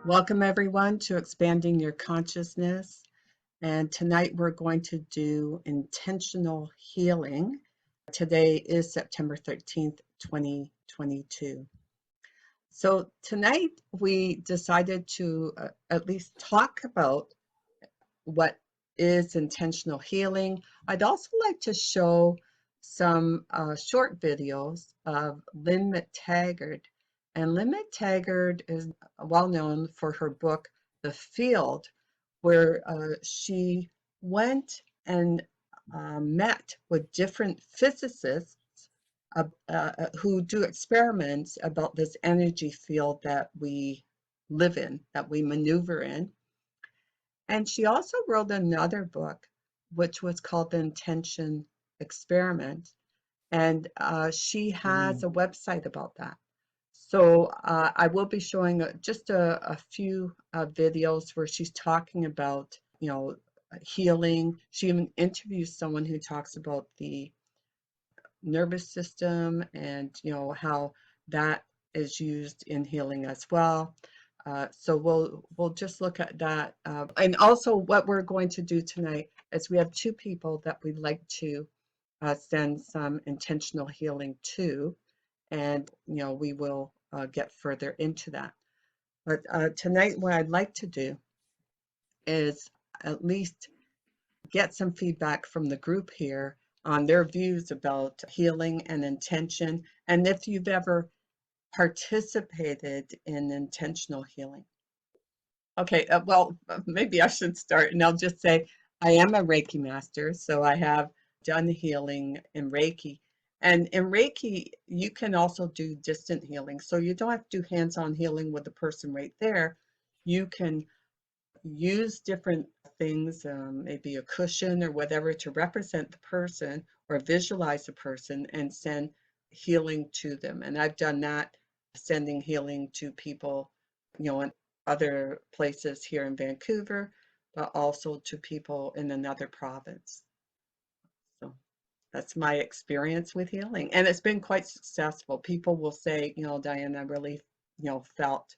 Welcome everyone to Expanding Your Consciousness. And tonight we're going to do intentional healing. Today is September 13th, 2022. So tonight we decided to at least talk about what is intentional healing. I'd also like to show some short videos of Lynn McTaggart. And Lynn McTaggart is well known for her book, The Field, where she went and met with different physicists who do experiments about this energy field that we live in, that we maneuver in. And she also wrote another book, which was called The Intention Experiment. And she has a website about that. So I will be showing just a few videos where she's talking about, healing. She even interviews someone who talks about the nervous system and, how that is used in healing as well. So we'll just look at that. And also what we're going to do tonight is we have two people that we'd like to send some intentional healing to. And, we will get further into that. But tonight what I'd like to do is at least get some feedback from the group here on their views about healing and intention, and if you've ever participated in intentional healing. Okay, well, maybe I should start, and I'll just say I am a Reiki master, so I have done healing in Reiki. And in Reiki, you can also do distant healing. So you don't have to do hands-on healing with the person right there. You can use different things, maybe a cushion or whatever, to represent the person or visualize the person and send healing to them. And I've done that, sending healing to people, in other places here in Vancouver, but also to people in another province. So that's my experience with healing. And it's been quite successful. People will say, Diane, I really, felt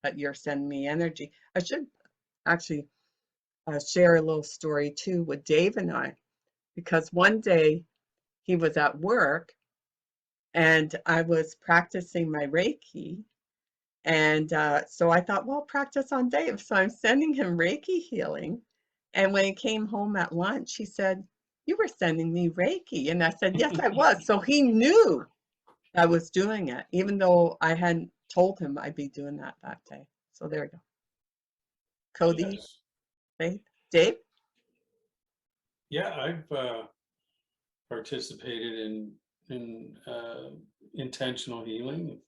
that you're sending me energy. I should actually share a little story too with Dave and I, because one day he was at work and I was practicing my Reiki. And so I thought, well, practice on Dave. So I'm sending him Reiki healing. And when he came home at lunch, he said, you were sending me Reiki. And I said, yes, I was. So he knew I was doing it, even though I hadn't told him I'd be doing that day. So there you go. Cody, Yes. Faith, Dave? Yeah, I've participated in intentional healing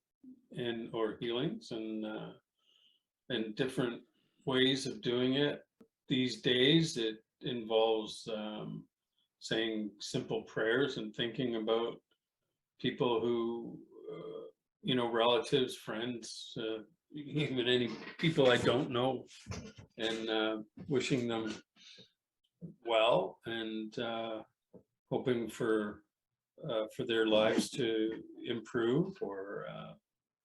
or healings and different ways of doing it. These days, it involves saying simple prayers and thinking about people who, relatives, friends, even any people I don't know, and wishing them well and hoping for their lives to improve or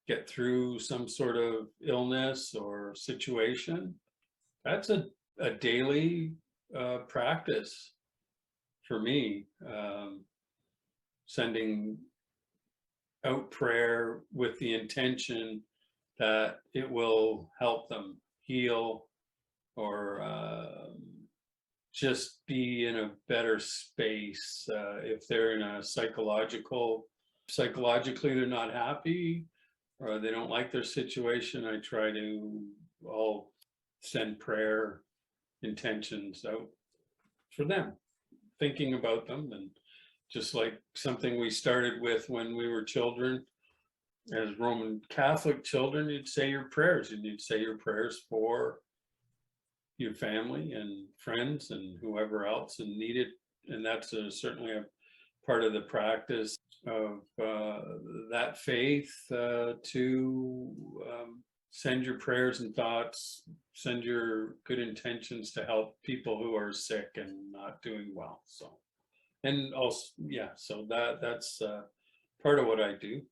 get through some sort of illness or situation. That's a daily practice for me, sending out prayer with the intention that it will help them heal or just be in a better space. If they're in a psychologically they're not happy or they don't like their situation, I'll send prayer intentions out for them, thinking about them. And just like something we started with when we were children, as Roman Catholic children, you'd say your prayers, and you'd say your prayers for your family and friends and whoever else and need it. And that's certainly a part of the practice of that faith, to send your prayers and thoughts, send your good intentions to help people who are sick and not doing well. So, and also, yeah, so that's part of what I do,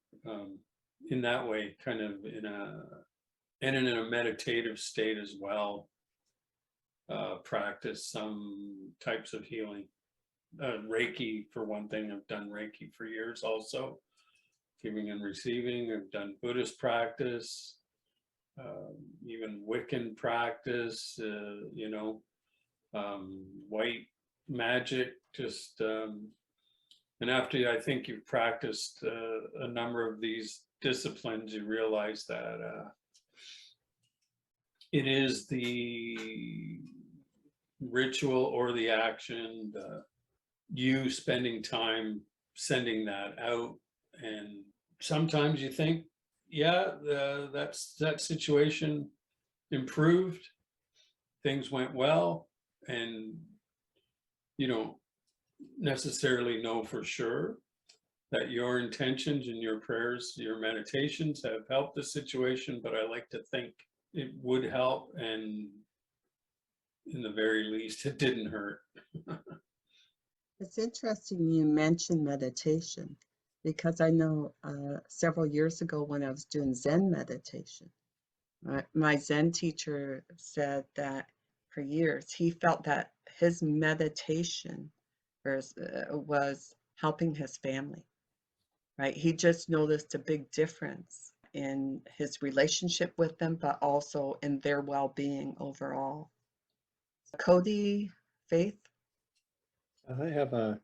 in that way, kind of in a and in a meditative state as well, practice some types of healing. Reiki, for one thing, I've done Reiki for years also, giving and receiving. I've done Buddhist practice, even Wiccan practice, white magic, just, and after I think you've practiced a number of these disciplines, you realize that it is the ritual or the action, you spending time sending that out. And sometimes you think, yeah, that situation improved, things went well, and you don't necessarily know for sure that your intentions and your prayers, your meditations have helped the situation, but I like to think it would help, and in the very least, it didn't hurt. It's interesting you mentioned meditation because I know several years ago when I was doing Zen meditation, my Zen teacher said that for years he felt that his meditation was helping his family, right? He just noticed a big difference in his relationship with them, but also in their well-being overall. Cody, Faith? I have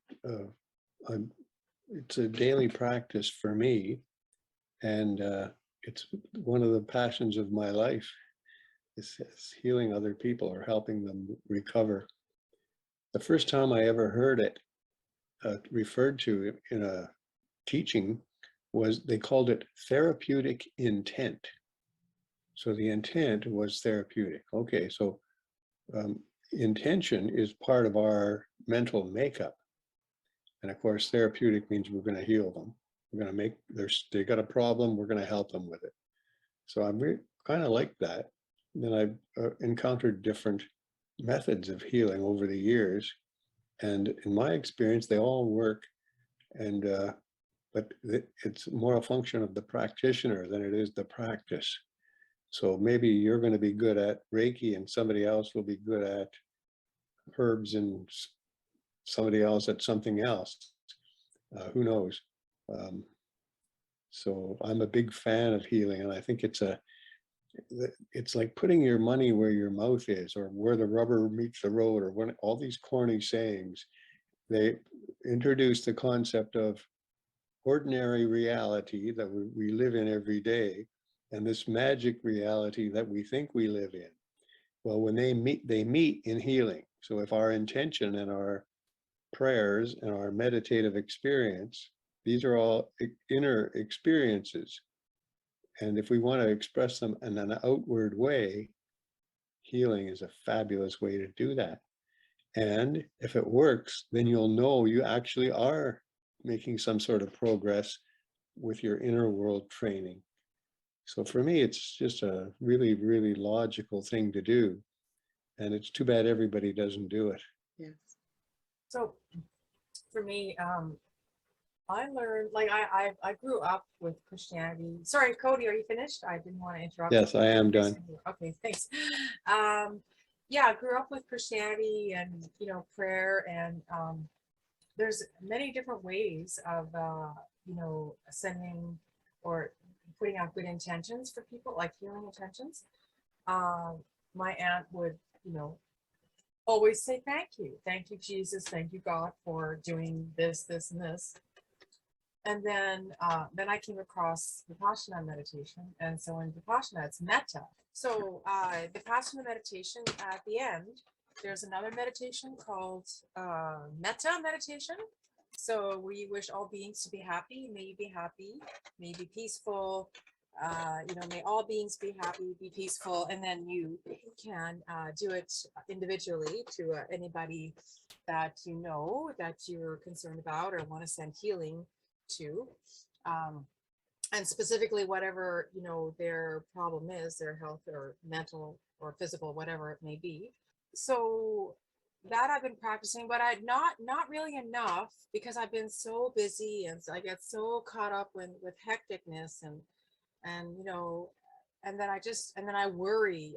it's a daily practice for me, and it's one of the passions of my life is healing other people or helping them recover. The first time I ever heard it referred to in a teaching was they called it therapeutic intent. So the intent was therapeutic. Okay, so intention is part of our mental makeup. And of course, therapeutic means we're going to heal them. We're going to they got a problem, we're going to help them with it. So I'm kind of like that. Then I've encountered different methods of healing over the years. And in my experience, they all work. And but it's more a function of the practitioner than it is the practice. So maybe you're going to be good at Reiki and somebody else will be good at herbs and somebody else at something else. Who knows? So I'm a big fan of healing, and I think it's like putting your money where your mouth is, or where the rubber meets the road, or when all these corny sayings, they introduce the concept of ordinary reality that we live in every day, and this magic reality that we think we live in. Well, when they meet in healing. So if our intention and our prayers and our meditative experience, these are all inner experiences. And if we want to express them in an outward way, healing is a fabulous way to do that. And if it works, then you'll know you actually are making some sort of progress with your inner world training. So for me, it's just a really, really logical thing to do. And it's too bad everybody doesn't do it. Yes. So for me, I learned, like I grew up with Christianity. Sorry, Cody, are you finished? I didn't want to interrupt. Yes, I am done. Okay, thanks. Yeah, I grew up with Christianity and, prayer, and there's many different ways of, sending or putting out good intentions for people, like healing intentions. My aunt would, always say, thank you, Jesus, thank you, God, for doing this, this, and this. And then I came across Vipassana meditation. And so in Vipassana, it's metta. So Vipassana meditation, at the end, there's another meditation called metta meditation. So we wish all beings to be happy. May you be happy. May you be peaceful. May all beings be happy, be peaceful. And then you can do it individually to anybody that you know that you're concerned about or want to send healing to, and specifically whatever their problem is, their health or mental or physical, whatever it may be. So that I've been practicing, but I not really enough, because I've been so busy and I get so caught up with hecticness and and then I worry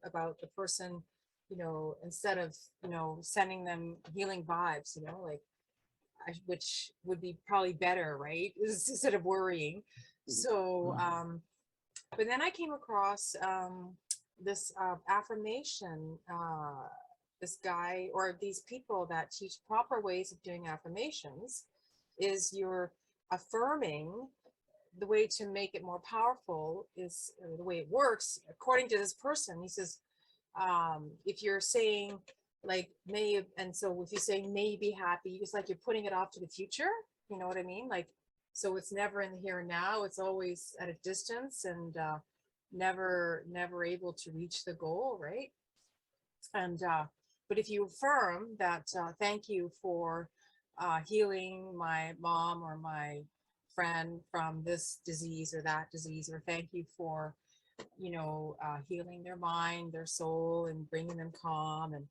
about the person, you know, instead of, you know, sending them healing vibes, you know, like which would be probably better, right? Instead of worrying. So, but then I came across this affirmation, this guy or these people that teach proper ways of doing affirmations is you're affirming. The way to make it more powerful is the way it works according to this person. He says, if you're saying like may, and so if you say may be happy, it's like you're putting it off to the future, you know what I mean? Like, so it's never in the here and now, it's always at a distance, and never able to reach the goal, right? And but if you affirm that, thank you for healing my mom or my friend from this disease or that disease, or thank you for, you know, healing their mind, their soul, and bringing them calm, and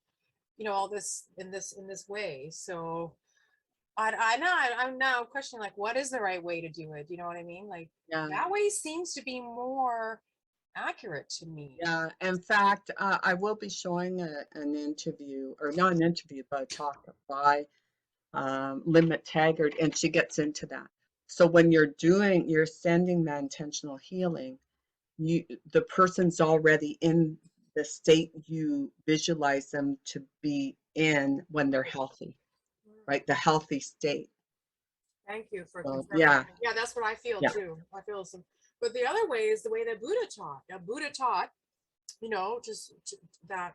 you know, all this in this way. So I'm now questioning, like, what is the right way to do it? You know what I mean? Like, Yeah. that way seems to be more accurate to me. Yeah, in fact, I will be showing an interview, or not an interview, but a talk by Lynn McTaggart, and she gets into that. So when you're sending that intentional healing, the person's already in the state you visualize them to be in when they're healthy, right? The healthy state. Thank you for So, confirming. yeah, Yeah, that's what I feel yeah, too. I feel some, but the other way is the way that Buddha taught. Now, Buddha taught, you know, that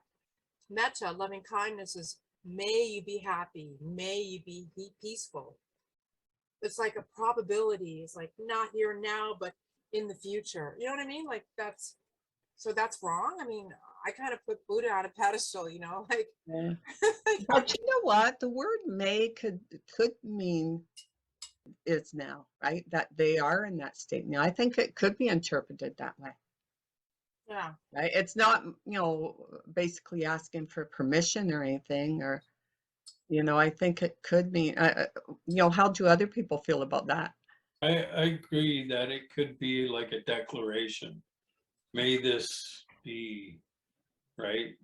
metta, loving kindness, is may you be happy, may you be peaceful. It's like a probability. It's like not here now, but in the future. You know what I mean? Like that's wrong. I mean, I kind of put Buddha on a pedestal, you know, like, yeah. yeah, But you know what? The word may could mean is now, right? That they are in that state now. I think it could be interpreted that way, yeah. right? It's not, basically asking for permission or anything, or, I think it could mean, how do other people feel about that? I agree that it could be like a declaration. May this be, right?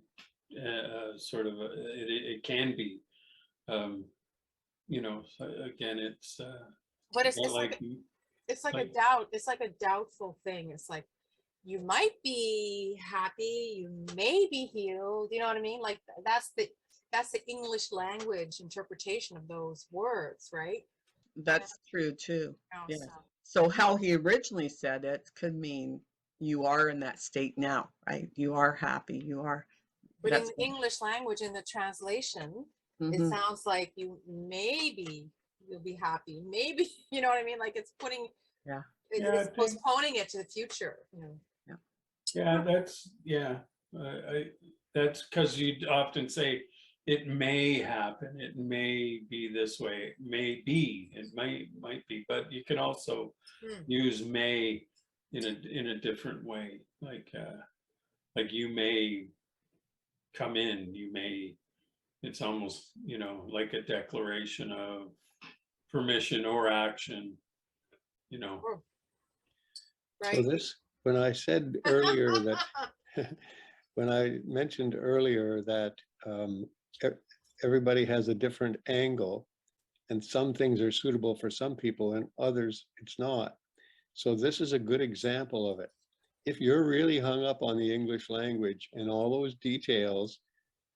Sort of, it can be. So again, it's But not like, it's like a like, doubt. It's like a doubtful thing. It's like you might be happy, you may be healed. You know what I mean? Like that's the English language interpretation of those words, right? Yeah. That's true too. So, Yes. So how he originally said it could mean you are in that state now, right? You are happy. You are. but in That's. the English language, in the translation, it Hmm. sounds like you'll be happy. Maybe, you know what I mean? Like it's putting, Yeah. yeah, I it's think, postponing it to the future. You know. Yeah. yeah, I that's because you'd often say it may happen, it may be this way, it may be, it might be, but you can also Hmm. use may in a different way, like you may come in, you may, it's almost, like a declaration of permission or action, you know. Oh, So right. this, when I said earlier that, when I mentioned earlier that e- everybody has a different angle, and some things are suitable for some people and others it's not. So this is a good example of it. If you're really hung up on the English language and all those details,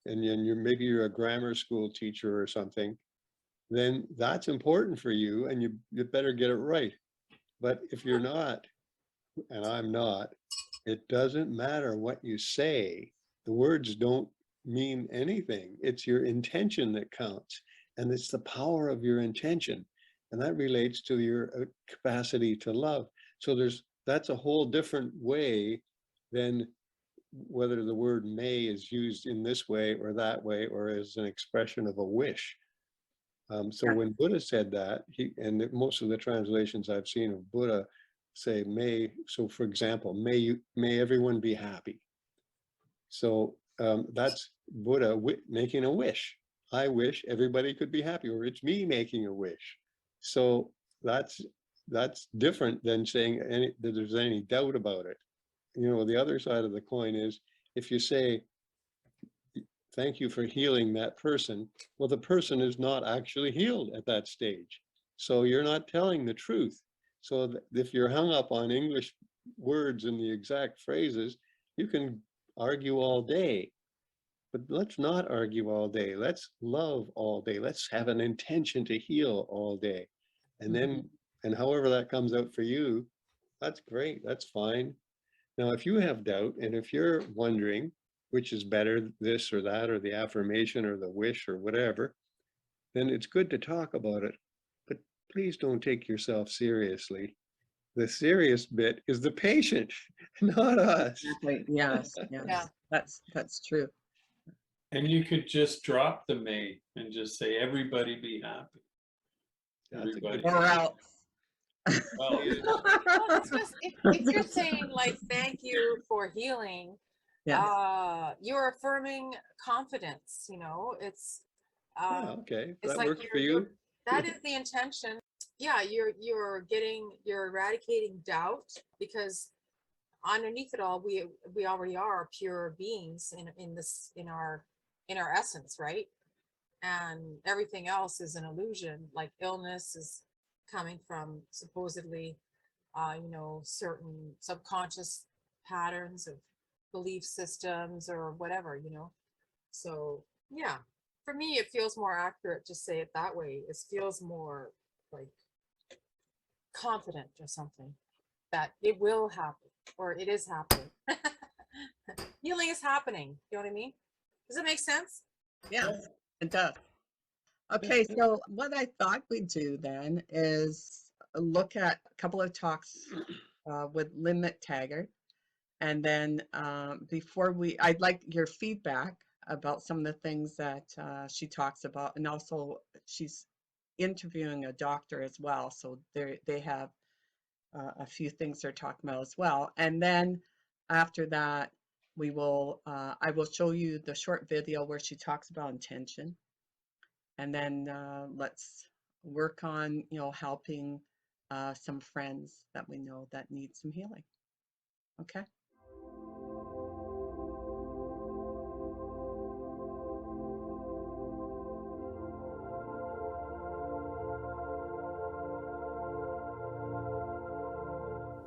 and then maybe you're a grammar school teacher or something, then that's important for you and you better get it right. But if you're not, and I'm not, it doesn't matter what you say. The words don't mean anything. It's your intention that counts. And it's the power of your intention. And that relates to your capacity to love. So that's a whole different way than whether the word may is used in this way or that way, or as an expression of a wish. So Yeah. when Buddha said that, most of the translations I've seen of Buddha say may. So for example, may everyone be happy. So that's Buddha making a wish. I wish everybody could be happy, or it's me making a wish. So that's different than saying that there's any doubt about it. the other side of the coin is if you say, thank you for healing that person, well, the person is not actually healed at that stage. So you're not telling the truth. So if you're hung up on English words and the exact phrases, you can argue all day. But let's not argue all day. Let's love all day. Let's have an intention to heal all day. And then, and however that comes out for you, that's great. That's fine. Now, if you have doubt and if you're wondering which is better, this or that, or the affirmation or the wish or whatever, then it's good to talk about it. But please don't take yourself seriously. The serious bit is the patient, not us. Exactly. Yes, yes. Yeah. That's true. And you could just drop the may and just say, everybody be happy. That's a Everybody. good Or else. Well, Well, it's just if you're saying like thank you for healing, Yes. you're affirming confidence. It's Yeah, okay. it's That like works for you. that is the intention. Yeah, you're eradicating doubt, because underneath it all, we already are pure beings in our essence, right? And everything else is an illusion. Like illness is coming from supposedly certain subconscious patterns of belief systems or whatever. So yeah, for me it feels more accurate to say it that way. It feels more like confident or something that it will happen, or it is happening. Healing is happening. You know what I mean? Does it make sense? Yes, it does. Okay, so what I thought we'd do then is look at a couple of talks with Lynn McTaggart. And then I'd like your feedback about some of the things that she talks about. And also she's interviewing a doctor as well. So they have a few things they're talking about as well. And then after that, I will show you the short video where she talks about intention. And then let's work on, helping some friends that we know that need some healing. Okay.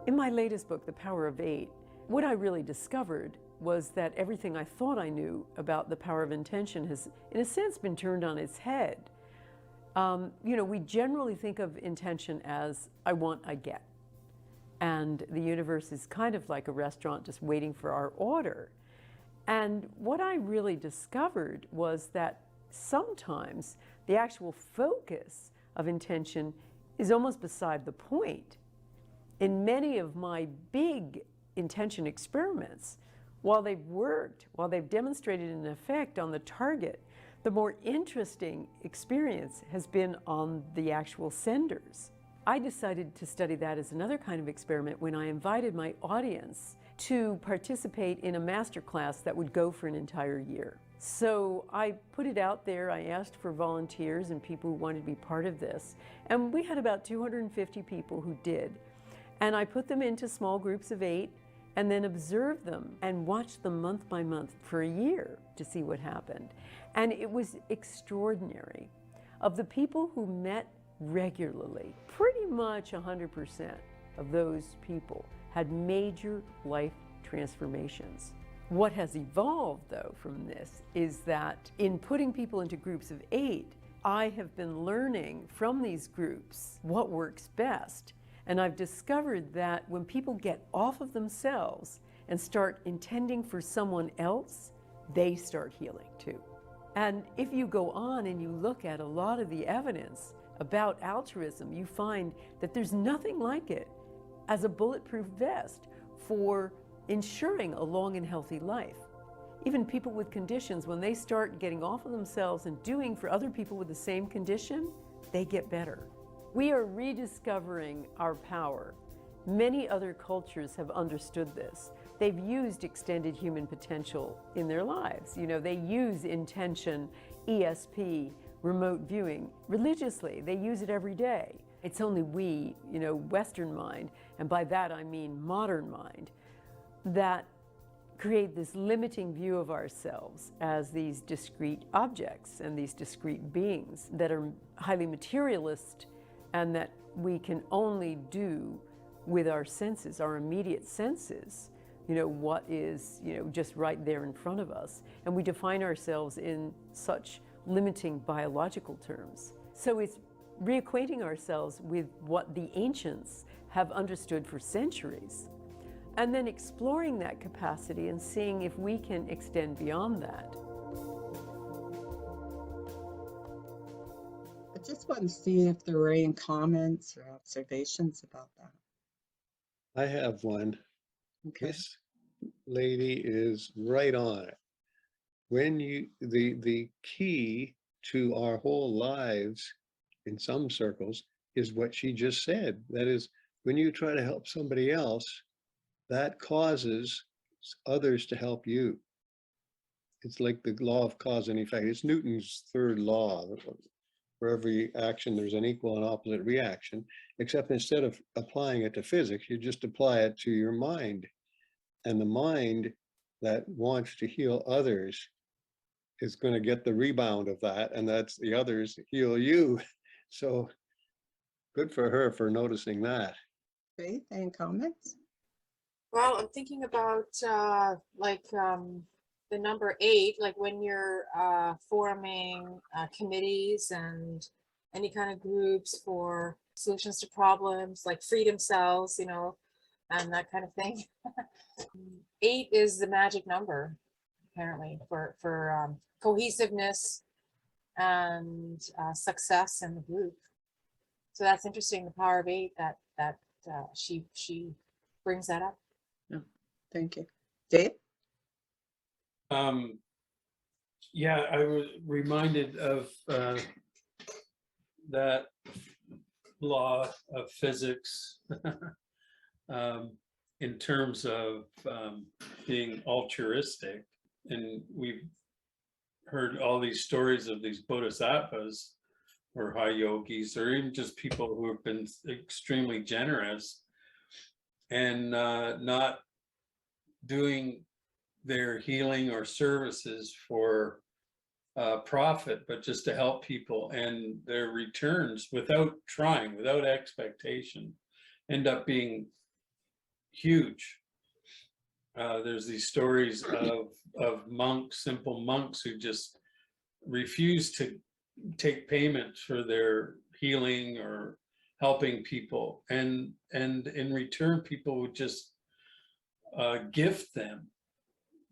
In my latest book, The Power of Eight, what I really discovered was that everything I thought I knew about the power of intention has, in a sense, been turned on its head. We generally think of intention as, I want, I get. And the universe is kind of like a restaurant just waiting for our order. And what I really discovered was that sometimes the actual focus of intention is almost beside the point. In many of my big intention experiments, while they've worked, while they've demonstrated an effect on the target, the more interesting experience has been on the actual senders. I decided to study that as another kind of experiment when I invited my audience to participate in a masterclass that would go for an entire year. So I put it out there. I asked for volunteers and people who wanted to be part of this. And we had about 250 people who did. And I put them into small groups of 8 and then observed them and watched them month by month for a year to see what happened. And it was extraordinary. Of the people who met regularly, pretty much 100% of those people had major life transformations. What has evolved, though, from this is that in putting people into groups of 8, I have been learning from these groups what works best. And I've discovered that when people get off of themselves and start intending for someone else, they start healing too. And if you go on and you look at a lot of the evidence about altruism, you find that there's nothing like it as a bulletproof vest for ensuring a long and healthy life. Even people with conditions, when they start getting off of themselves and doing for other people with the same condition, they get better. We are rediscovering our power. Many other cultures have understood this. They've used extended human potential in their lives. They use intention, ESP, remote viewing religiously. They use it every day. It's only we, Western mind, and by that I mean modern mind, that create this limiting view of ourselves as these discrete objects and these discrete beings that are highly materialist and that we can only do with our senses, our immediate senses, what is, just right there in front of us. And we define ourselves in such limiting biological terms. So it's reacquainting ourselves with what the ancients have understood for centuries, and then exploring that capacity and seeing if we can extend beyond that. I just want to see if there were any comments or observations about that. I have one. Okay. This lady is right on it. When the key to our whole lives in some circles is what she just said. That is, when you try to help somebody else, that causes others to help you. It's like the law of cause and effect. It's Newton's third law. For every action, there's an equal and opposite reaction, except instead of applying it to physics, you just apply it to your mind. And the mind that wants to heal others is going to get the rebound of that, and that's the others heal you. So good for her for noticing that. Faith, any comments? Well, I'm thinking about the number 8, like when you're forming committees and any kind of groups for solutions to problems, like freedom cells, and that kind of thing. 8 is the magic number, apparently, for cohesiveness and success in the group. So that's interesting. The power of 8. That she brings that up. Thank you. Dave? Yeah, I was reminded of that law of physics in terms of being altruistic. And we've heard all these stories of these bodhisattvas or high yogis, or even just people who have been extremely generous and not doing their healing or services for profit, but just to help people, and their returns without trying, without expectation, end up being huge. There's these stories of monks, simple monks, who just refuse to take payment for their healing or helping people, and in return people would just gift them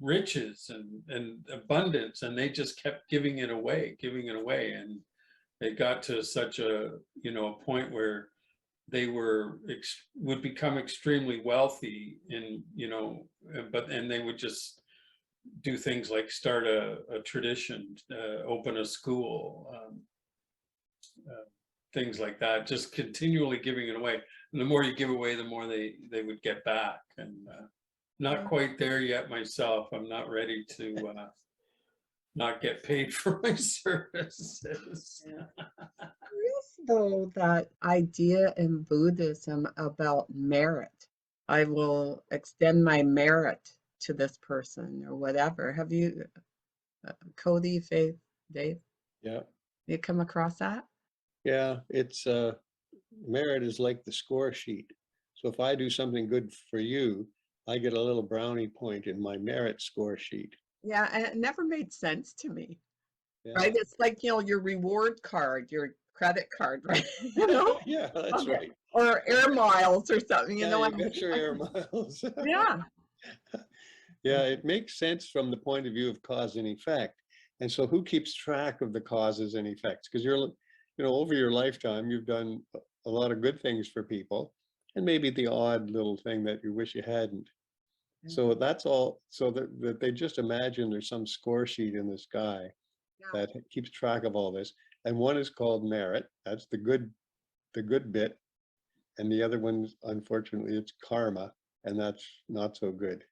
riches and abundance, and they just kept giving it away, and it got to such a point where they would become extremely wealthy, and and they would just do things like start a tradition, open a school, things like that, just continually giving it away. And the more you give away, the more they would get back. And not quite there yet myself. I'm not ready to not get paid for my services. There is, though, that idea in Buddhism about merit. I will extend my merit to this person or whatever. Have you, Cody, Faith, Dave, Yeah. you come across that? Yeah, it's merit is like the score sheet. So if I do something good for you, I get a little brownie point in my merit score sheet. Yeah, and it never made sense to me, Yeah. right? It's like, your reward card, your credit card, right? Yeah, that's Okay. right. Or air miles or something, Yeah, I you mean, get your air miles. yeah. Yeah, it makes sense from the point of view of cause and effect. And so who keeps track of the causes and effects? Because over your lifetime, you've done a lot of good things for people, and maybe the odd little thing that you wish you hadn't. So that's all, so that they just imagine there's some score sheet in the sky Yeah. that keeps track of all this. And one is called merit. That's the good bit. And the other one's, unfortunately, it's karma, and that's not so good.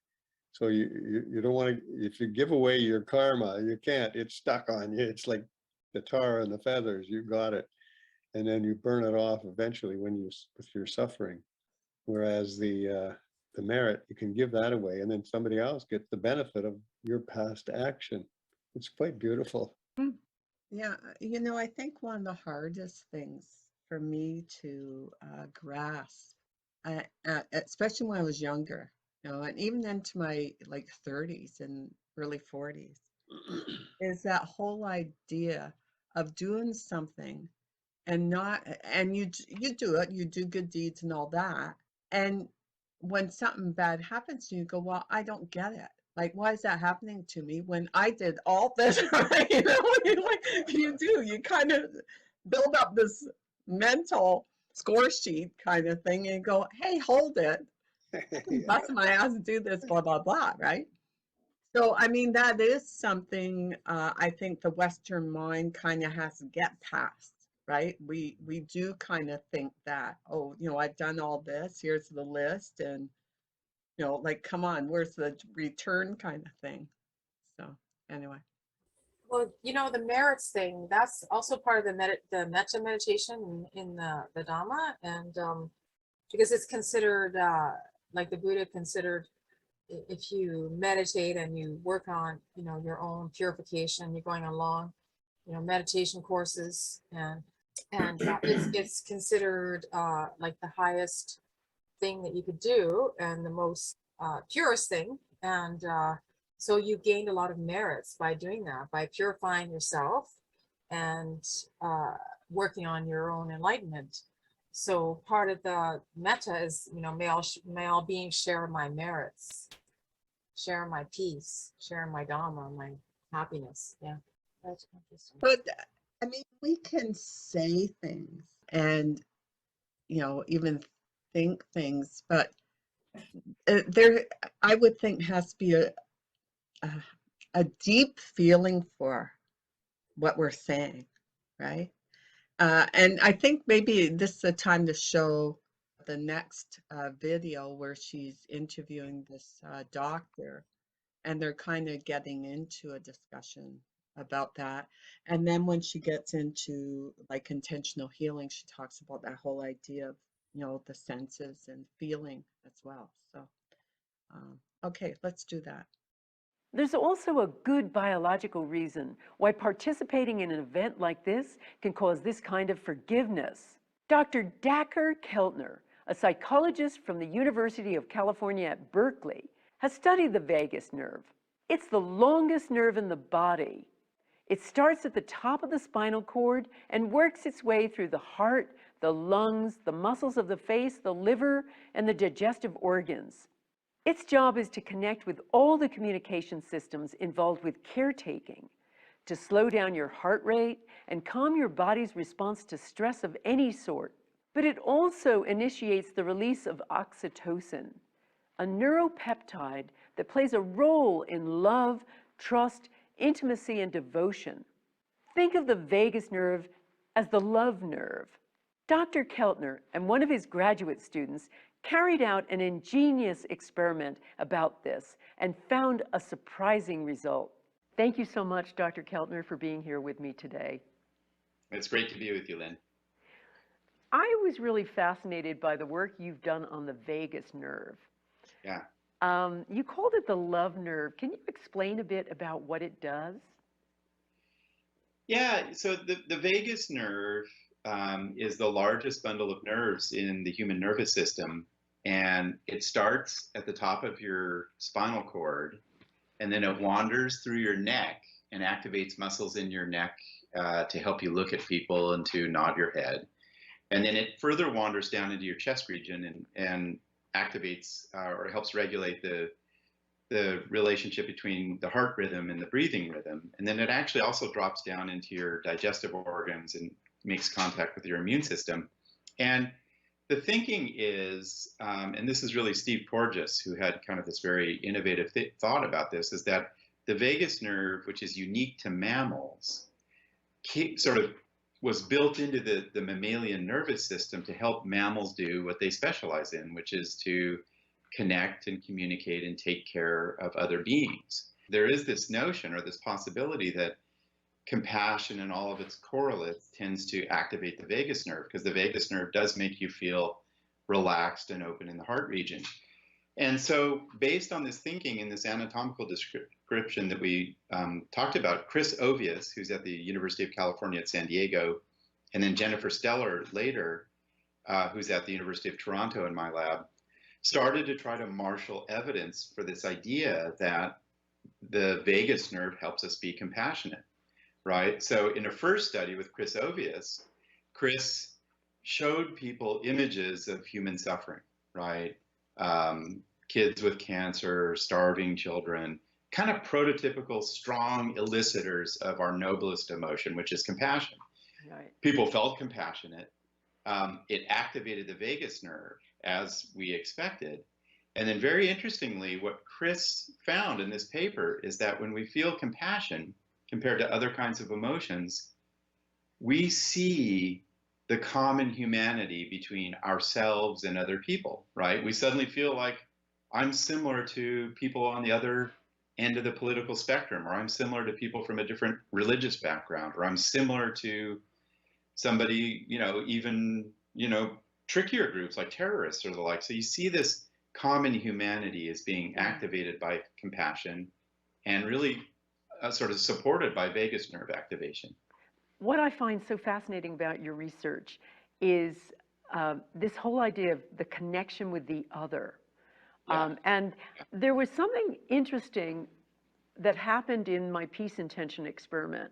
So you don't want to, if you give away your karma, you can't, it's stuck on you. It's like the tar and the feathers, you got it. And then you burn it off eventually with your suffering. Whereas the the merit, you can give that away, and then somebody else gets the benefit of your past action. It's quite beautiful. Yeah, I think one of the hardest things for me to grasp, especially when I was younger, and even into my like 30s and early 40s, is that whole idea of doing something and not, and you do it, you do good deeds and all that, and when something bad happens to you, you go, well, I don't get it. Like, why is that happening to me when I did all this, right? You kind of build up this mental score sheet kind of thing and go, hey, hold it. I'm Yeah. busting my ass to do this, blah, blah, blah, right? So, I mean, that is something I think the Western mind kind of has to get past, right? We do kind of think that, oh, I've done all this, here's the list, and like, come on, where's the return kind of thing? So, anyway. Well, the merits thing, that's also part of the metta meditation in the Dhamma. And because it's considered, like the Buddha considered, if you meditate and you work on, your own purification, you're going along, meditation courses, and it's considered like the highest thing that you could do and the most purest thing. And so you gained a lot of merits by doing that, by purifying yourself and working on your own enlightenment. So part of the metta is, may all beings share my merits, share my peace, share my dhamma, my happiness. Yeah, that's interesting. But I mean, we can say things and, even think things, but there, I would think, has to be a, a deep feeling for what we're saying, right? And I think maybe this is the time to show the next video where she's interviewing this doctor, and they're kind of getting into a discussion about that. And then when she gets into like intentional healing, she talks about that whole idea of, the senses and feeling as well. So, okay, let's do that. There's also a good biological reason why participating in an event like this can cause this kind of forgiveness. Dr. Dacher Keltner, a psychologist from the University of California at Berkeley, has studied the vagus nerve. It's the longest nerve in the body. It starts at the top of the spinal cord and works its way through the heart, the lungs, the muscles of the face, the liver, and the digestive organs. Its job is to connect with all the communication systems involved with caretaking, to slow down your heart rate and calm your body's response to stress of any sort. But it also initiates the release of oxytocin, a neuropeptide that plays a role in love, trust, intimacy, and devotion. Think of the vagus nerve as the love nerve. Dr. Keltner and one of his graduate students carried out an ingenious experiment about this and found a surprising result. Thank you so much, Dr. Keltner, for being here with me today. It's great to be with you, Lynn. I was really fascinated by the work you've done on the vagus nerve. Yeah. You called it the love nerve. Can you explain a bit about what it does? Yeah, so the vagus nerve is the largest bundle of nerves in the human nervous system. And it starts at the top of your spinal cord, and then it wanders through your neck and activates muscles in your neck to help you look at people and to nod your head. And then it further wanders down into your chest region and activates or helps regulate the relationship between the heart rhythm and the breathing rhythm. And then it actually also drops down into your digestive organs and makes contact with your immune system. And the thinking is, and this is really Steve Porges, who had kind of this very innovative thought about this, is that the vagus nerve, which is unique to mammals, sort of was built into the mammalian nervous system to help mammals do what they specialize in, which is to connect and communicate and take care of other beings. There is this notion or this possibility that compassion and all of its correlates tends to activate the vagus nerve, because the vagus nerve does make you feel relaxed and open in the heart region. And so based on this thinking and this anatomical description that we talked about, Chris Ovius, who's at the University of California at San Diego, and then Jennifer Steller later, who's at the University of Toronto in my lab, started to try to marshal evidence for this idea that the vagus nerve helps us be compassionate, right? So in a first study with Chris Ovius, Chris showed people images of human suffering, right? Kids with cancer, starving children, kind of prototypical strong elicitors of our noblest emotion, which is compassion. Right. People felt compassionate. It activated the vagus nerve as we expected. And then very interestingly, what Chris found in this paper is that when we feel compassion compared to other kinds of emotions, we see the common humanity between ourselves and other people, right? We suddenly feel like I'm similar to people on the other end of the political spectrum, or I'm similar to people from a different religious background, or I'm similar to somebody, even, trickier groups like terrorists or the like. So you see this common humanity is being activated by compassion and really sort of supported by vagus nerve activation. What I find so fascinating about your research is this whole idea of the connection with the other. Yeah. And there was something interesting that happened in my peace intention experiment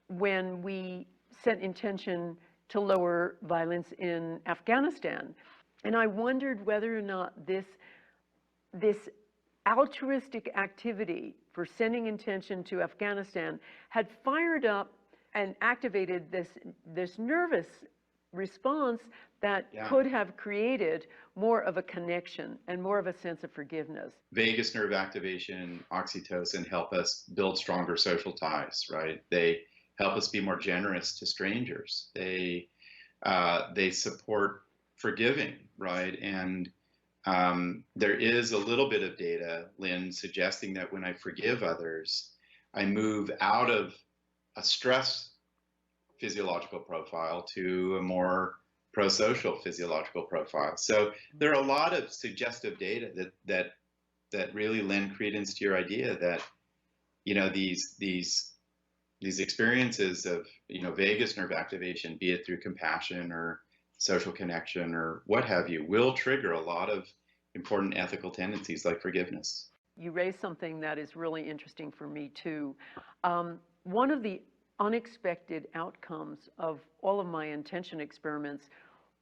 when we set intention to lower violence in Afghanistan. And I wondered whether or not this altruistic activity for sending intention to Afghanistan had fired up and activated this nervous response that could have created more of a connection and more of a sense of forgiveness. Vagus nerve activation, oxytocin help us build stronger social ties, right? They help us be more generous to strangers. They support forgiving, right? And there is a little bit of data, Lynn, suggesting that when I forgive others, I move out of a stress physiological profile to a more pro-social physiological profile. So there are a lot of suggestive data that really lend credence to your idea that these experiences of vagus nerve activation, be it through compassion or social connection or what have you, will trigger a lot of important ethical tendencies like forgiveness. You raised something that is really interesting for me too. One of the unexpected outcomes of all of my intention experiments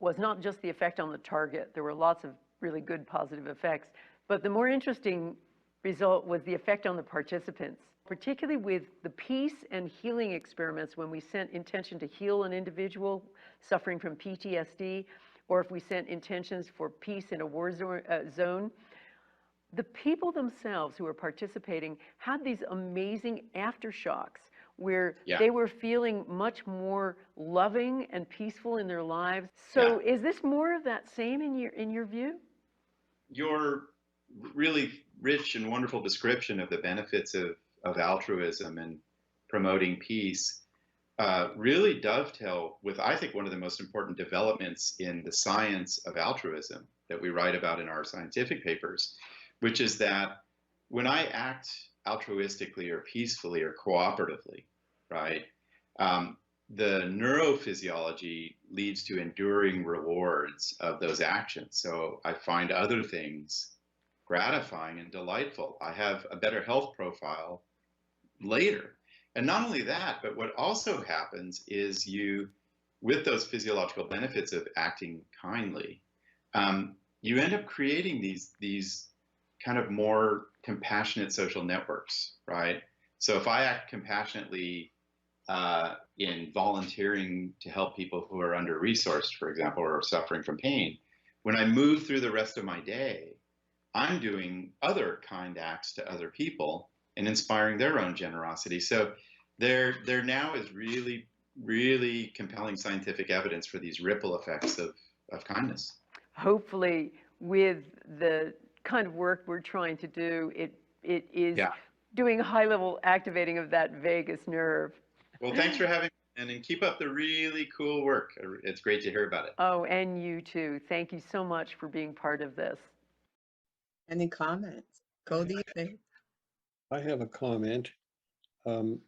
was not just the effect on the target. There were lots of really good positive effects, but the more interesting result was the effect on the participants, particularly with the peace and healing experiments when we sent intention to heal an individual suffering from PTSD, or if we sent intentions for peace in a war zone. The people themselves who were participating had these amazing aftershocks where they were feeling much more loving and peaceful in their lives. So is this more of that same in your view? Your really rich and wonderful description of the benefits of altruism and promoting peace really dovetail with, I think, one of the most important developments in the science of altruism that we write about in our scientific papers, which is that when I act altruistically or peacefully or cooperatively, right, the neurophysiology leads to enduring rewards of those actions. So I find other things gratifying and delightful. I have a better health profile later. And not only that, but what also happens is with those physiological benefits of acting kindly, you end up creating these kind of more compassionate social networks, right? So if I act compassionately in volunteering to help people who are under-resourced, for example, or suffering from pain, when I move through the rest of my day, I'm doing other kind acts to other people and inspiring their own generosity. So there now is really, really compelling scientific evidence for these ripple effects of kindness. Hopefully, with the kind of work we're trying to do, it is doing high-level activating of that vagus nerve. Well, thanks for having me, and keep up the really cool work. It's great to hear about it. Oh, and you too. Thank you so much for being part of this. Any comments? Go do you think? I have a comment, and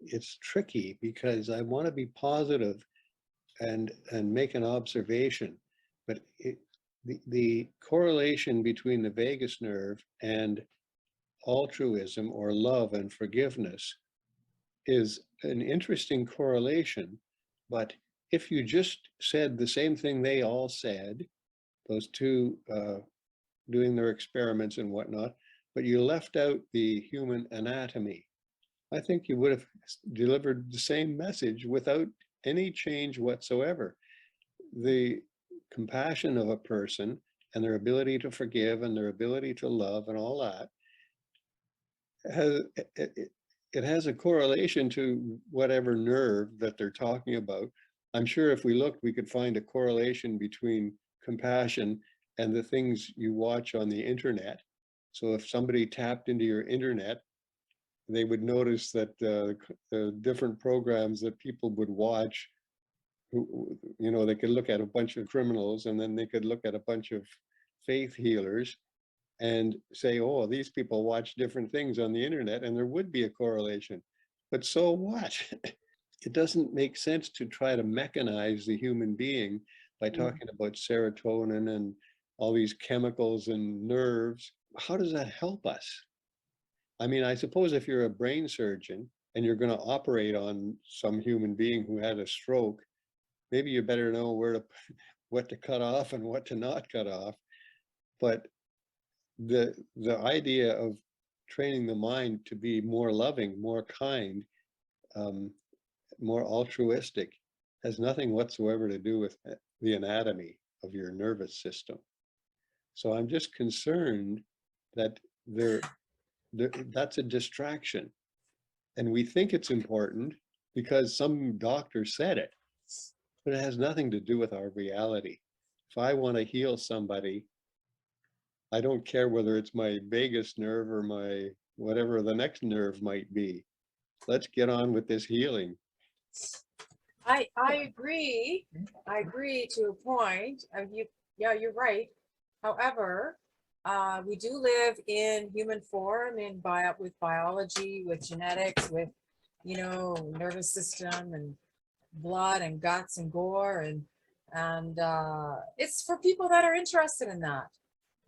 it's tricky because I want to be positive and make an observation, but the correlation between the vagus nerve and altruism or love and forgiveness is an interesting correlation. But if you just said the same thing they all said, those two doing their experiments and whatnot, but you left out the human anatomy, I think you would have delivered the same message without any change whatsoever. The compassion of a person and their ability to forgive and their ability to love and all that it has a correlation to whatever nerve that they're talking about. I'm sure if we looked, we could find a correlation between compassion and the things you watch on the internet. So if somebody tapped into your internet, they would notice that the different programs that people would watch, they could look at a bunch of criminals and then they could look at a bunch of faith healers and say, oh, these people watch different things on the internet, and there would be a correlation. But so what? It doesn't make sense to try to mechanize the human being by talking about serotonin and all these chemicals and nerves. How does that help us? I mean, I suppose if you're a brain surgeon and you're going to operate on some human being who had a stroke, maybe you better know what to cut off and what to not cut off. But the idea of training the mind to be more loving, more kind, more altruistic has nothing whatsoever to do with the anatomy of your nervous system. So I'm just concerned that that's a distraction. And we think it's important because some doctor said it, but it has nothing to do with our reality. If I want to heal somebody, I don't care whether it's my vagus nerve or my whatever the next nerve might be. Let's get on with this healing. I agree. I agree to a point. You're right. However, we do live in human form, with biology, with genetics, with nervous system and blood and guts and gore, and it's for people that are interested in that.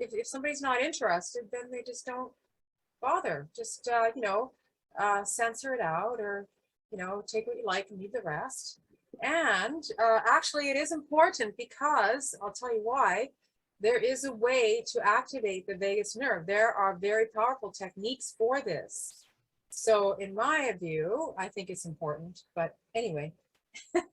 If somebody's not interested, then they just don't bother. Just censor it out, or take what you like and leave the rest. And actually, it is important because I'll tell you why. There is a way to activate the vagus nerve. There are very powerful techniques for this. So in my view, I think it's important. But anyway. But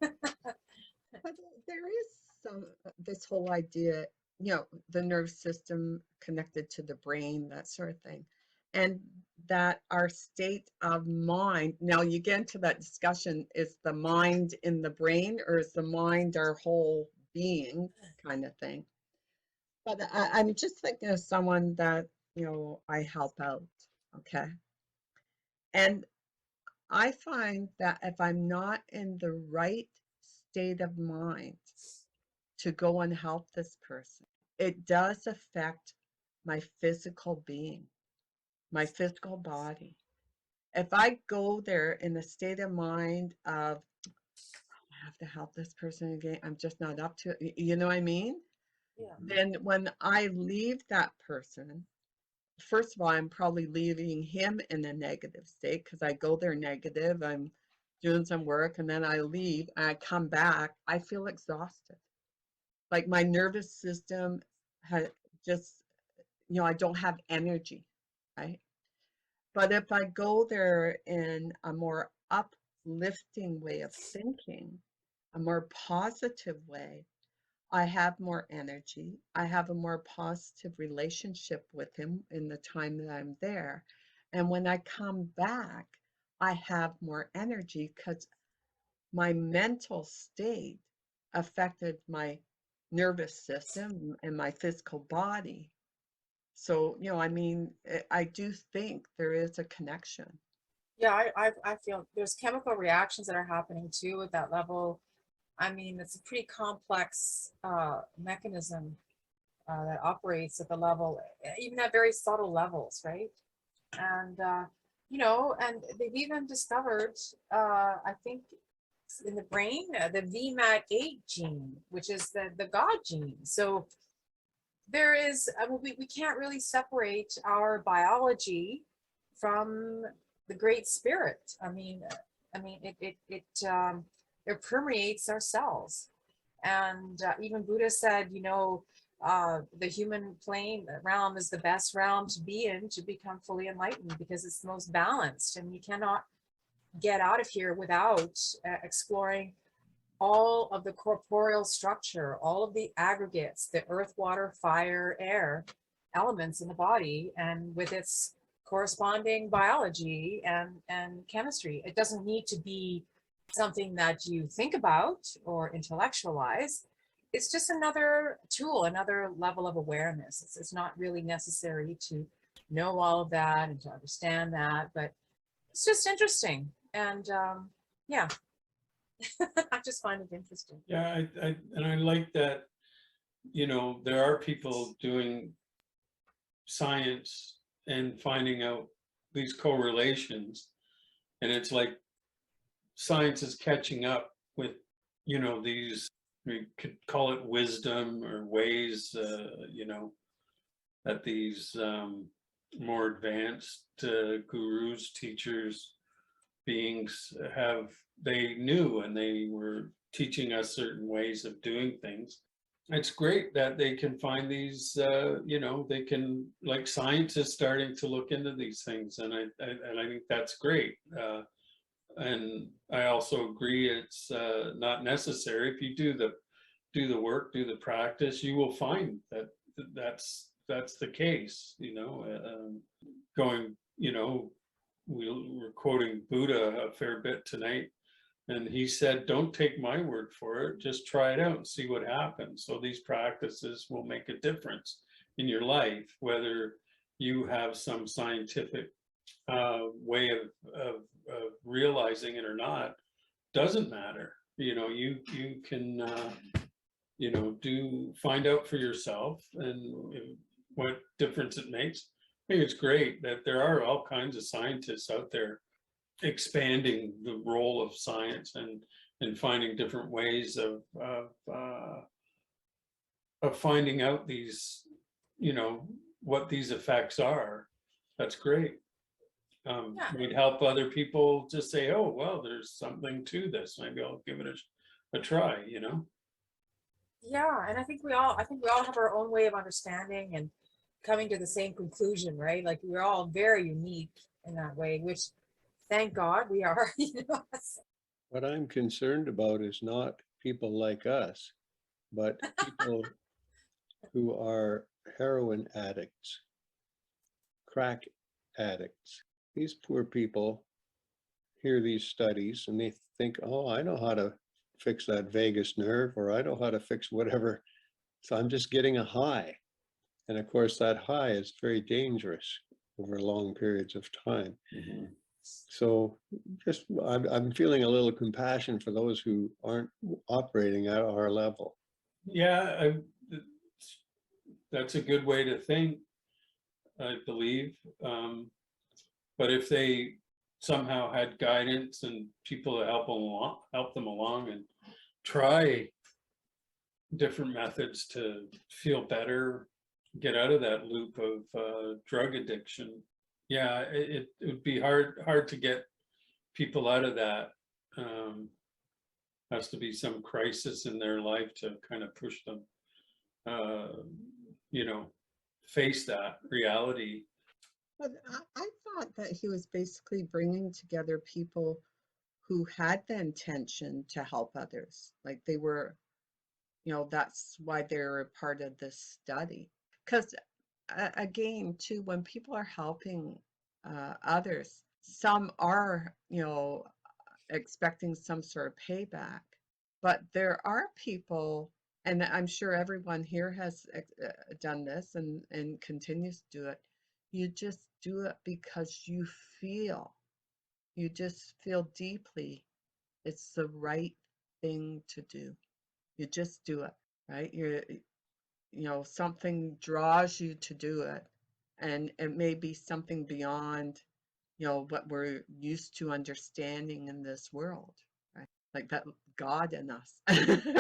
there is this whole idea, the nerve system connected to the brain, that sort of thing. And that our state of mind, now you get into that discussion, is the mind in the brain or is the mind our whole being kind of thing? But I'm just thinking of someone that, I help out, okay? And I find that if I'm not in the right state of mind to go and help this person, it does affect my physical being, my physical body. If I go there in a state of mind of, I have to help this person again, I'm just not up to it, you know what I mean? Yeah. Then when I leave that person, first of all, I'm probably leaving him in a negative state because I go there negative, I'm doing some work, and then I leave and I come back, I feel exhausted. Like my nervous system has just, I don't have energy, right? But if I go there in a more uplifting way of thinking, a more positive way, I have more energy. I have a more positive relationship with him in the time that I'm there. And when I come back, I have more energy because my mental state affected my nervous system and my physical body. So, I do think there is a connection. Yeah, I feel there's chemical reactions that are happening too at that level. I mean, it's a pretty complex mechanism that operates at the level, even at very subtle levels, right? And and they've even discovered, I think, in the brain, the VMAT8 gene, which is the God gene. So there is, we can't really separate our biology from the Great Spirit. It permeates our cells. And even Buddha said, the human realm is the best realm to be in to become fully enlightened, because it's the most balanced, and you cannot get out of here without exploring all of the corporeal structure, all of the aggregates, the earth, water, fire, air elements in the body, and with its corresponding biology and chemistry. It doesn't need to be something that you think about or intellectualize. It's just another tool, another level of awareness. It's not really necessary to know all of that and to understand that, but it's just interesting. And yeah, I just find it interesting. Yeah, I like that, there are people doing science and finding out these correlations, and it's like science is catching up with, these, we could call it wisdom or ways, that these more advanced gurus, teachers, beings they knew, and they were teaching us certain ways of doing things. It's great that they can find these, they can, like, science is starting to look into these things, and I think that's great. And I also agree it's not necessary. If you do the work, do the practice, you will find that that's the case. Going, we're quoting Buddha a fair bit tonight, and he said, "Don't take my word for it. Just try it out and see what happens." So these practices will make a difference in your life, whether you have some scientific way of realizing it or not. Doesn't matter. You can find out for yourself, and what difference it makes. I think it's great that there are all kinds of scientists out there expanding the role of science and finding different ways of finding out these, what these effects are. That's great. We'd help other people just say, "Oh, well, there's something to this. Maybe I'll give it a try." Yeah, and I think we all have our own way of understanding and coming to the same conclusion, right? Like, we're all very unique in that way, which, thank God, we are. What I'm concerned about is not people like us, but people who are heroin addicts, crack addicts. These poor people hear these studies and they think, "Oh, I know how to fix that vagus nerve, or I know how to fix whatever. So I'm just getting a high." And of course, that high is very dangerous over long periods of time. So I'm feeling a little compassion for those who aren't operating at our level. Yeah, that's a good way to think, I believe. But if they somehow had guidance and people to help them along and try different methods to feel better, get out of that loop of drug addiction. Yeah, it would be hard to get people out of that. Has to be some crisis in their life to kind of push them, face that reality. But I thought that he was basically bringing together people who had the intention to help others. Like, they were, that's why they're a part of this study. Because again, too, when people are helping others, some are, expecting some sort of payback. But there are people, and I'm sure everyone here has done this and continues to do it. You just do it because you just feel deeply it's the right thing to do. You just do it, right? something draws you to do it, and it may be something beyond, what we're used to understanding in this world, right? Like that God in us,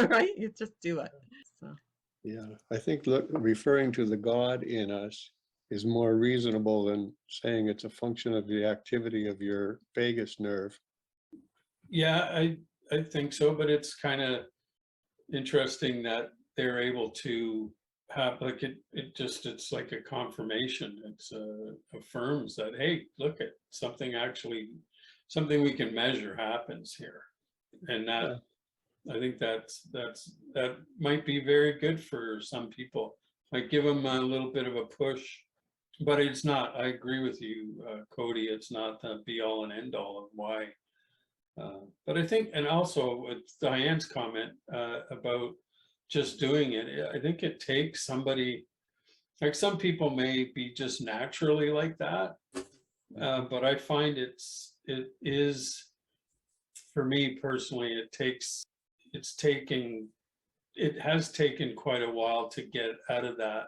right? You just do it. So, Yeah, I think referring to the God in us is more reasonable than saying it's a function of the activity of your vagus nerve. Yeah, I think so, but it's kind of interesting that they're able to have like it's like a confirmation. It's affirms that, hey, look at something something we can measure happens here. And that, I think that might be very good for some people, might give them a little bit of a push, but it's not. I agree with you, Cody. It's not the be all and end all of why. But I think, and also with Diane's comment about just doing it, I think it takes somebody, like some people may be just naturally like that, but I find it is, for me personally, it has taken quite a while to get out of that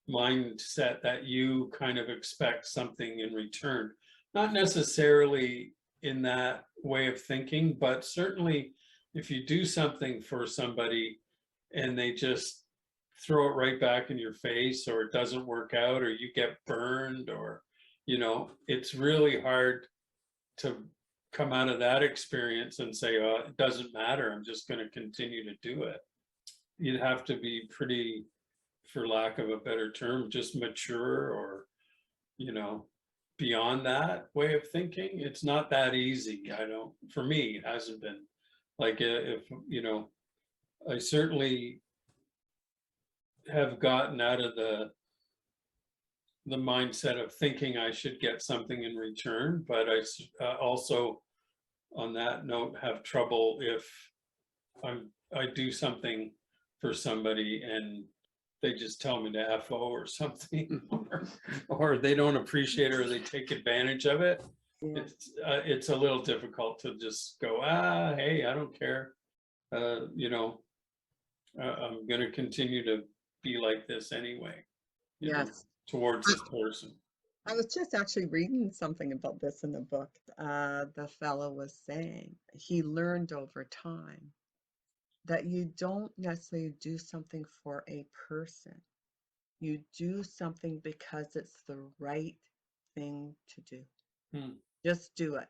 mindset that you kind of expect something in return. Not necessarily in that way of thinking, but certainly if you do something for somebody and they just throw it right back in your face, or it doesn't work out, or you get burned, or, it's really hard to come out of that experience and say, oh, it doesn't matter, I'm just going to continue to do it. You'd have to be pretty, for lack of a better term, just mature, or, beyond that way of thinking. It's not that easy. For me, it hasn't been. Like, if, I certainly have gotten out of the mindset of thinking I should get something in return, but I also, on that note, have trouble if I do something for somebody and they just tell me to FO or something, or they don't appreciate it, or they take advantage of it. yeah. It's a little difficult to just go, hey, I don't care. I'm going to continue to be like this anyway, Yes. towards this person. I was just actually reading something about this in the book. The fellow was saying he learned over time that you don't necessarily do something for a person. You do something because it's the right thing to do. Just do it,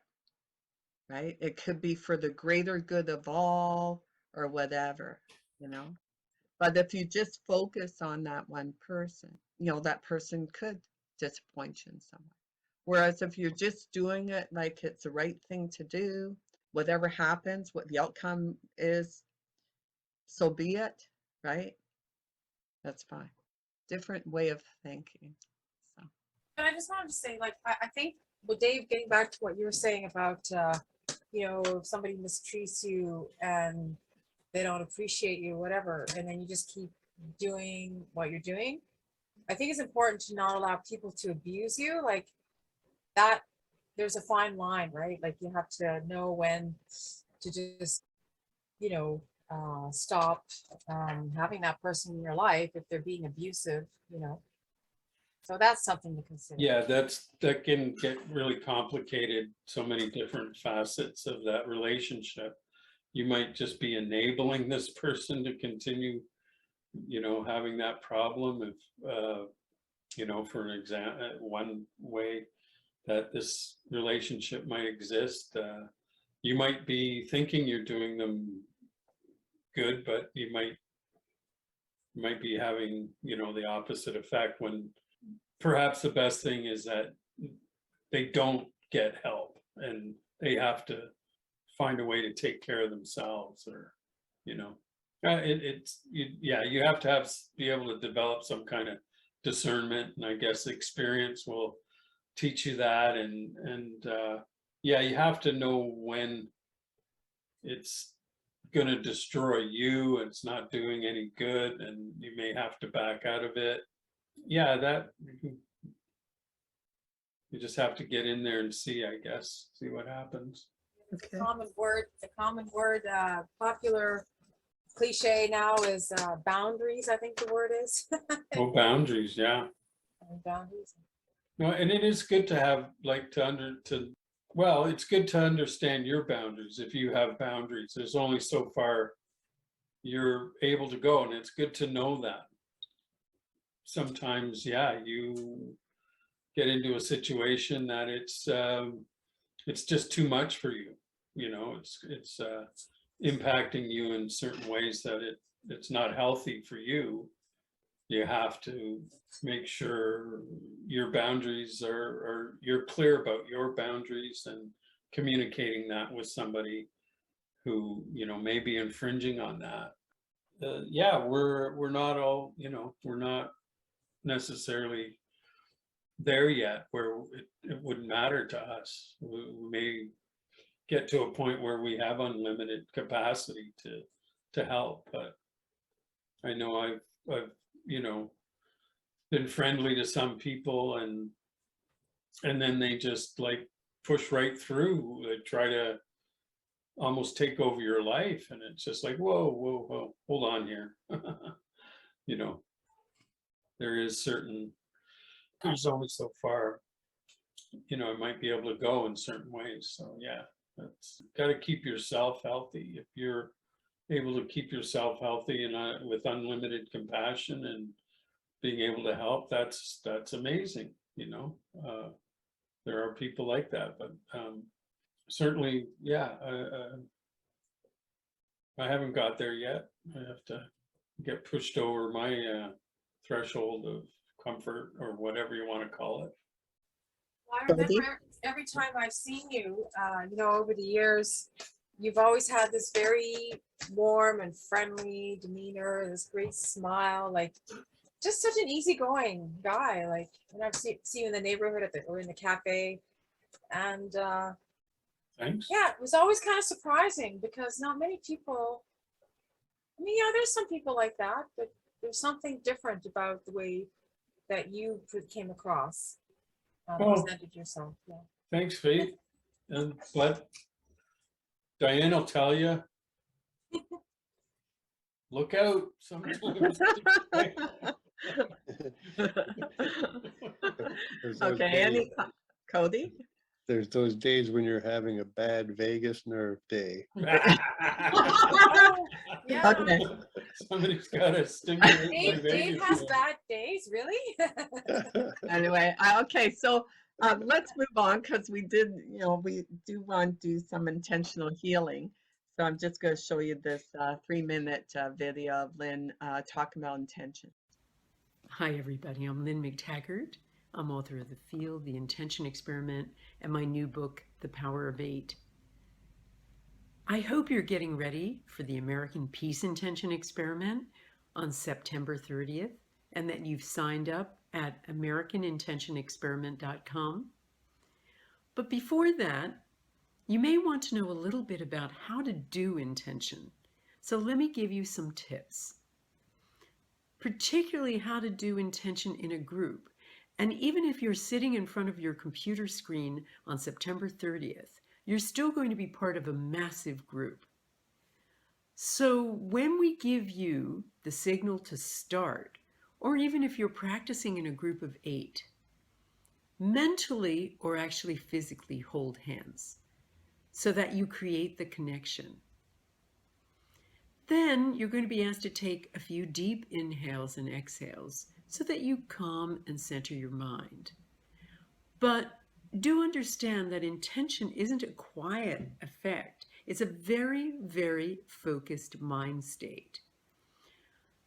right? It could be for the greater good of all or whatever, But if you just focus on that one person, that person could disappoint you in some way. Whereas if you're just doing it like it's the right thing to do, whatever happens, what the outcome is, so be it, right? That's fine. Different way of thinking. So. And I just wanted to say, like, I think, well, Dave, getting back to what you were saying about, if somebody mistreats you and they don't appreciate you, whatever, and then you just keep doing what you're doing. I think it's important to not allow people to abuse you. Like that, there's a fine line, right? Like you have to know when to just, stop having that person in your life if they're being abusive, So that's something to consider. Yeah, that can get really complicated, so many different facets of that relationship. You might just be enabling this person to continue, having that problem. If, for an example, one way that this relationship might exist, you might be thinking you're doing them good, but you might be having, the opposite effect, when perhaps the best thing is that they don't get help and they have to find a way to take care of themselves, or, you have to be able to develop some kind of discernment, and I guess experience will teach you that. And you have to know when it's going to destroy you and it's not doing any good, and you may have to back out of it. That you just have to get in there and see what happens. Okay. The common word, popular cliche now is boundaries, I think the word is. Oh, boundaries, yeah. Boundaries. No, and it is good to have, like, well, it's good to understand your boundaries. If you have boundaries, there's only so far you're able to go, and it's good to know that. Sometimes, yeah, you get into a situation that it's just too much for you. You know, it's impacting you in certain ways that it's not healthy for you. You have to make sure your boundaries are you're clear about your boundaries and communicating that with somebody who, you know, may be infringing on that. Yeah, we're not all, you know, we're not necessarily there yet where it wouldn't matter to us. We may get to a point where we have unlimited capacity to help, but I know I've you know, been friendly to some people, and then they just like push right through. They try to almost take over your life, and it's just like, whoa, hold on here. You know, there's only so far, you know, I might be able to go in certain ways. So yeah, that's got to keep yourself healthy. If you're able to keep yourself healthy and with unlimited compassion and being able to help, that's amazing. You know, there are people like that, but certainly, yeah, I haven't got there yet. I have to get pushed over my threshold of comfort, or whatever you want to call it. Well, I Cody? remember every time I've seen you, you know, over the years, you've always had this very warm and friendly demeanor, this great smile, like just such an easygoing guy. Like when I've seen you in the neighborhood or in the cafe, and Thanks. yeah, it was always kind of surprising because not many people. I mean, yeah, there's some people like that, but there's something different about the way that you came across, Oh, presented yourself. Yeah. thanks, Faith. And but Diane will tell you, look out sometimes. There's those Okay, days- Cody? There's those days when you're having a bad vagus nerve day. Yeah. Okay. Somebody's got to stimulate my Dave Vegas has nerve. bad days, really? Anyway, okay, so let's move on because we do want to do some intentional healing. So I'm just going to show you this 3-minute video of Lynn talking about intention. Hi, everybody. I'm Lynn McTaggart. I'm author of The Field, The Intention Experiment, and my new book, The Power of 8. I hope you're getting ready for the American Peace Intention Experiment on September 30th, and that you've signed up at AmericanIntentionExperiment.com. But before that, you may want to know a little bit about how to do intention. So let me give you some tips, particularly how to do intention in a group. And even if you're sitting in front of your computer screen on September 30th, you're still going to be part of a massive group. So when we give you the signal to start, or even if you're practicing in a group of 8, mentally or actually physically hold hands so that you create the connection. Then you're going to be asked to take a few deep inhales and exhales so that you calm and center your mind. But do understand that intention isn't a quiet effect. It's a very, very focused mind state.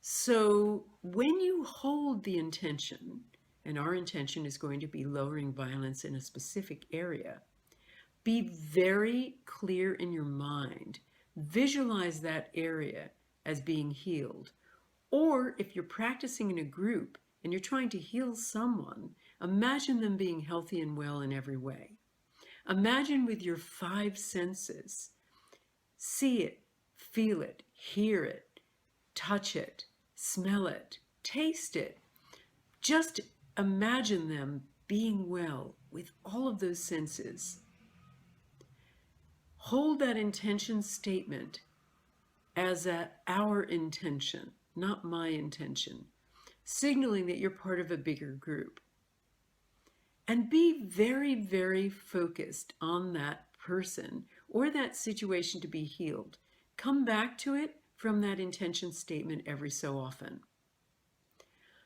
So when you hold the intention, and our intention is going to be lowering violence in a specific area, be very clear in your mind. Visualize that area as being healed. Or if you're practicing in a group and you're trying to heal someone, imagine them being healthy and well in every way. Imagine with your 5 senses. See it, feel it, hear it, touch it, smell it, taste it. Just imagine them being well with all of those senses. Hold that intention statement as our intention, not my intention, signaling that you're part of a bigger group. And be very, very focused on that person or that situation to be healed. Come back to it from that intention statement every so often.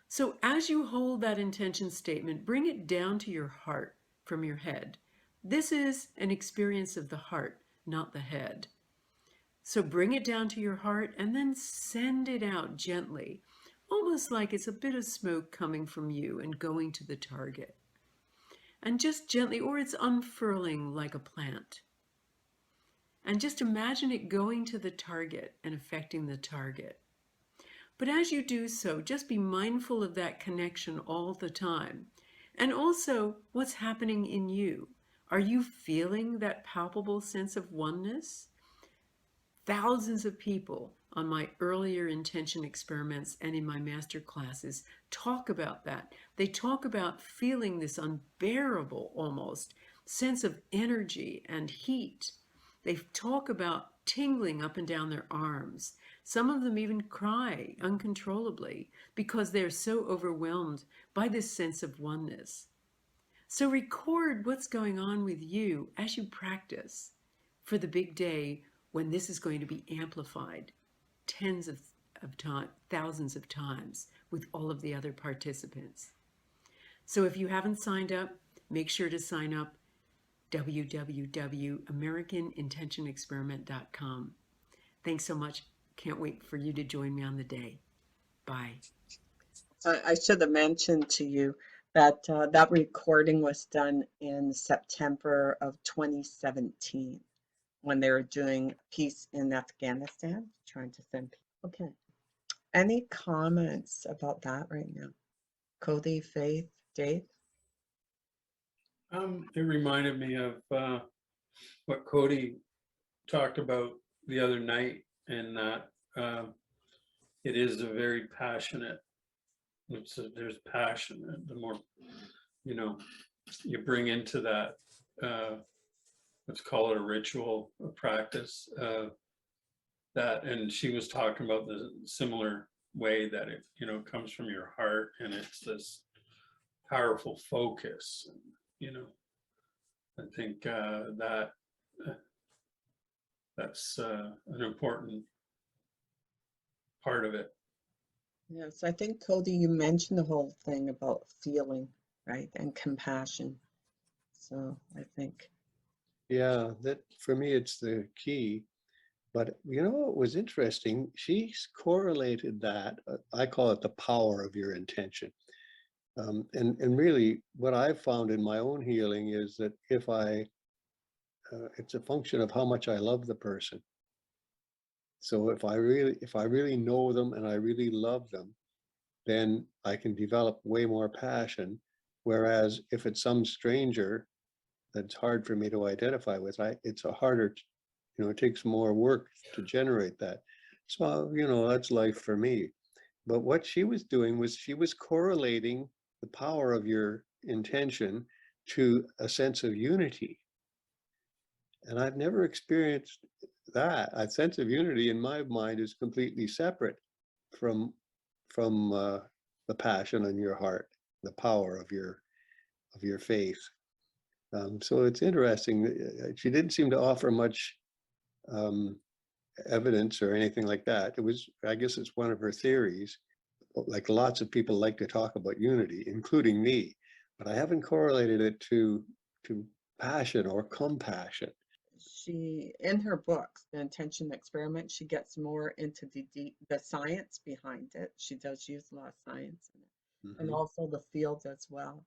So as you hold that intention statement, bring it down to your heart from your head. This is an experience of the heart, not the head. So bring it down to your heart and then send it out gently, almost like it's a bit of smoke coming from you and going to the target. And just gently, or it's unfurling like a plant. And just imagine it going to the target and affecting the target. But as you do so, just be mindful of that connection all the time. And also, what's happening in you? Are you feeling that palpable sense of oneness? Thousands of people on my earlier intention experiments and in my master classes talk about that. They talk about feeling this unbearable, almost, sense of energy and heat. They talk about tingling up and down their arms. Some of them even cry uncontrollably because they're so overwhelmed by this sense of oneness. So record what's going on with you as you practice for the big day when this is going to be amplified tens of times, thousands of times with all of the other participants. So if you haven't signed up, make sure to sign up. www.americanintentionexperiment.com. Thanks so much. Can't wait for you to join me on the day. Bye. I should have mentioned to you that that recording was done in September of 2017 when they were doing peace in Afghanistan, trying to send people. Okay. Any comments about that right now? Cody, Faith, Dave? It reminded me of what Cody talked about the other night, and that it is a very passionate. There's passion. The more you bring into that, let's call it a ritual, a practice. That, and she was talking about the similar way that it comes from your heart, and it's this powerful focus. I think that's an important part of it. Yes, I think, Cody, you mentioned the whole thing about feeling, right, and compassion. So I think. Yeah, that for me, it's the key. But you know what was interesting? She's correlated that. I call it the power of your intention. And really, what I've found in my own healing is that if it's a function of how much I love the person. So if I really know them and I really love them, then I can develop way more passion. Whereas if it's some stranger that's hard for me to identify with, it's a harder, it takes more work to generate that. So, that's life for me. But what she was doing was she was correlating the power of your intention to a sense of unity. And I've never experienced that. A sense of unity in my mind is completely separate from the passion in your heart, the power of your faith. So it's interesting. She didn't seem to offer much evidence or anything like that. I guess it's one of her theories. Like lots of people like to talk about unity, including me, but I haven't correlated it to passion or compassion. She, in her books, The Intention Experiment, she gets more into the science behind it. She does use a lot of science in it, and also the field as well.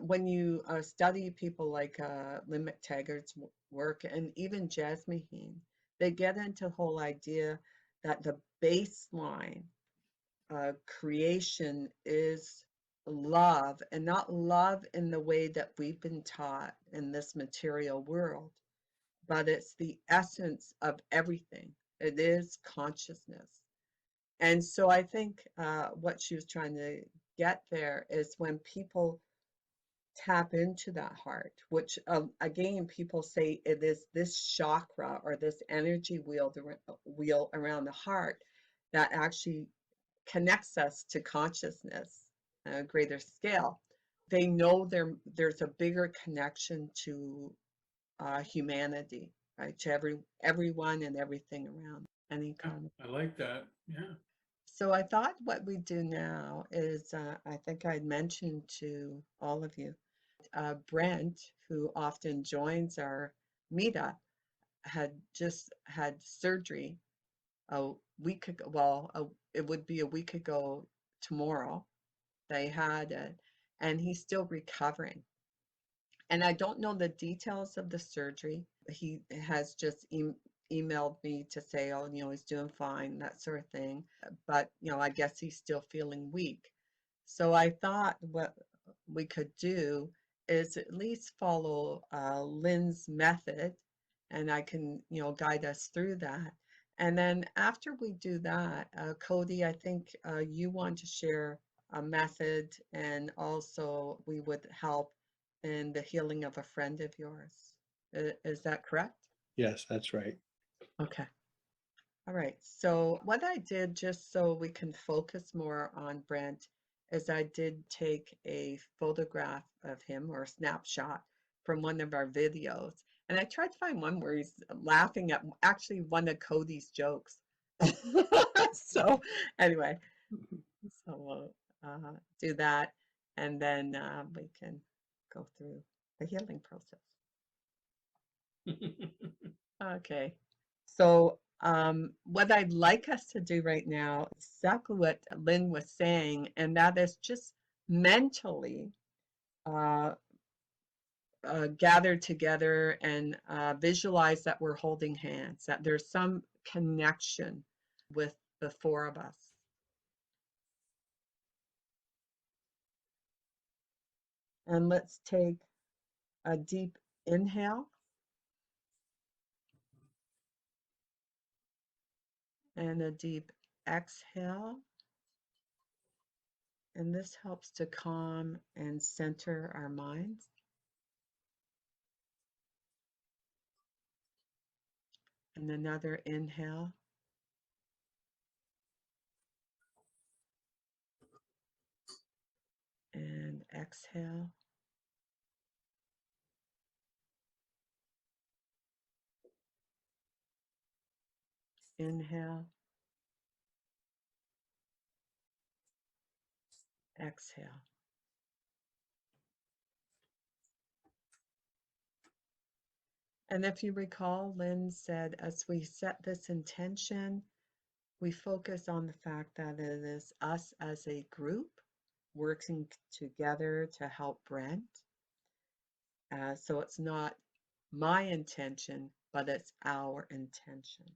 When you study people like Lynn McTaggart's work and even Jasmine, they get into the whole idea that the baseline creation is love, and not love in the way that we've been taught in this material world, but it's the essence of everything. It is consciousness. And so I think what she was trying to get there is when people tap into that heart, which again, people say it is this chakra or this energy wheel around the heart that actually connects us to consciousness on a greater scale. They know there's a bigger connection to humanity, right? To everyone and everything around. Any comment? I like that. Yeah. So I thought what we do now is, I think I'd mentioned to all of you, Brent, who often joins our meetup, had just had surgery a week ago. Well, it would be a week ago tomorrow. They had it, and he's still recovering. And I don't know the details of the surgery. He has just emailed me to say, oh, he's doing fine, that sort of thing. But, I guess he's still feeling weak. So I thought what we could do is at least follow Lynn's method, and I can, guide us through that. And then after we do that, Cody, I think you want to share a method, and also we would help in the healing of a friend of yours. Is that correct? Yes, that's right. Okay. All right. So what I did, just so we can focus more on Brent, is I did take a photograph of him, or a snapshot from one of our videos. And I tried to find one where he's laughing at actually one of Cody's jokes. So anyway, so we'll do that, and then we can go through the healing process. Okay. So what I'd like us to do right now is exactly what Lynn was saying, and that is just mentally gather together and visualize that we're holding hands, that there's some connection with the four of us. And let's take a deep inhale and a deep exhale. And this helps to calm and center our minds. And another inhale. And exhale. Inhale. Exhale. And if you recall, Lynn said, as we set this intention, we focus on the fact that it is us as a group working together to help Brent. So it's not my intention, but it's our intention.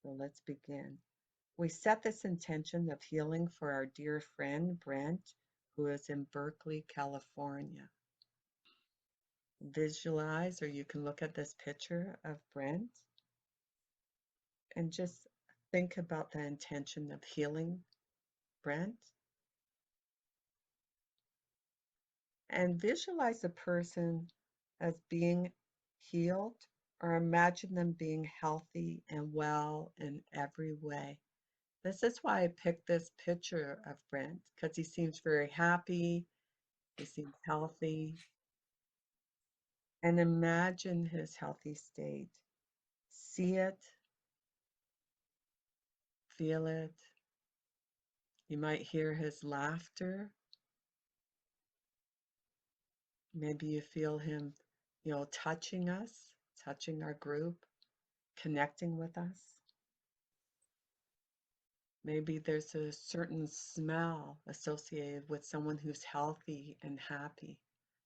So let's begin. We set this intention of healing for our dear friend, Brent, who is in Berkeley, California. Visualize, or you can look at this picture of Brent and just think about the intention of healing Brent. And visualize a person as being healed, or imagine them being healthy and well in every way. This is why I picked this picture of Brent, because he seems very happy, he seems healthy. And imagine his healthy state. See it, feel it. You might hear his laughter. Maybe you feel him, touching us, touching our group, connecting with us. Maybe there's a certain smell associated with someone who's healthy and happy.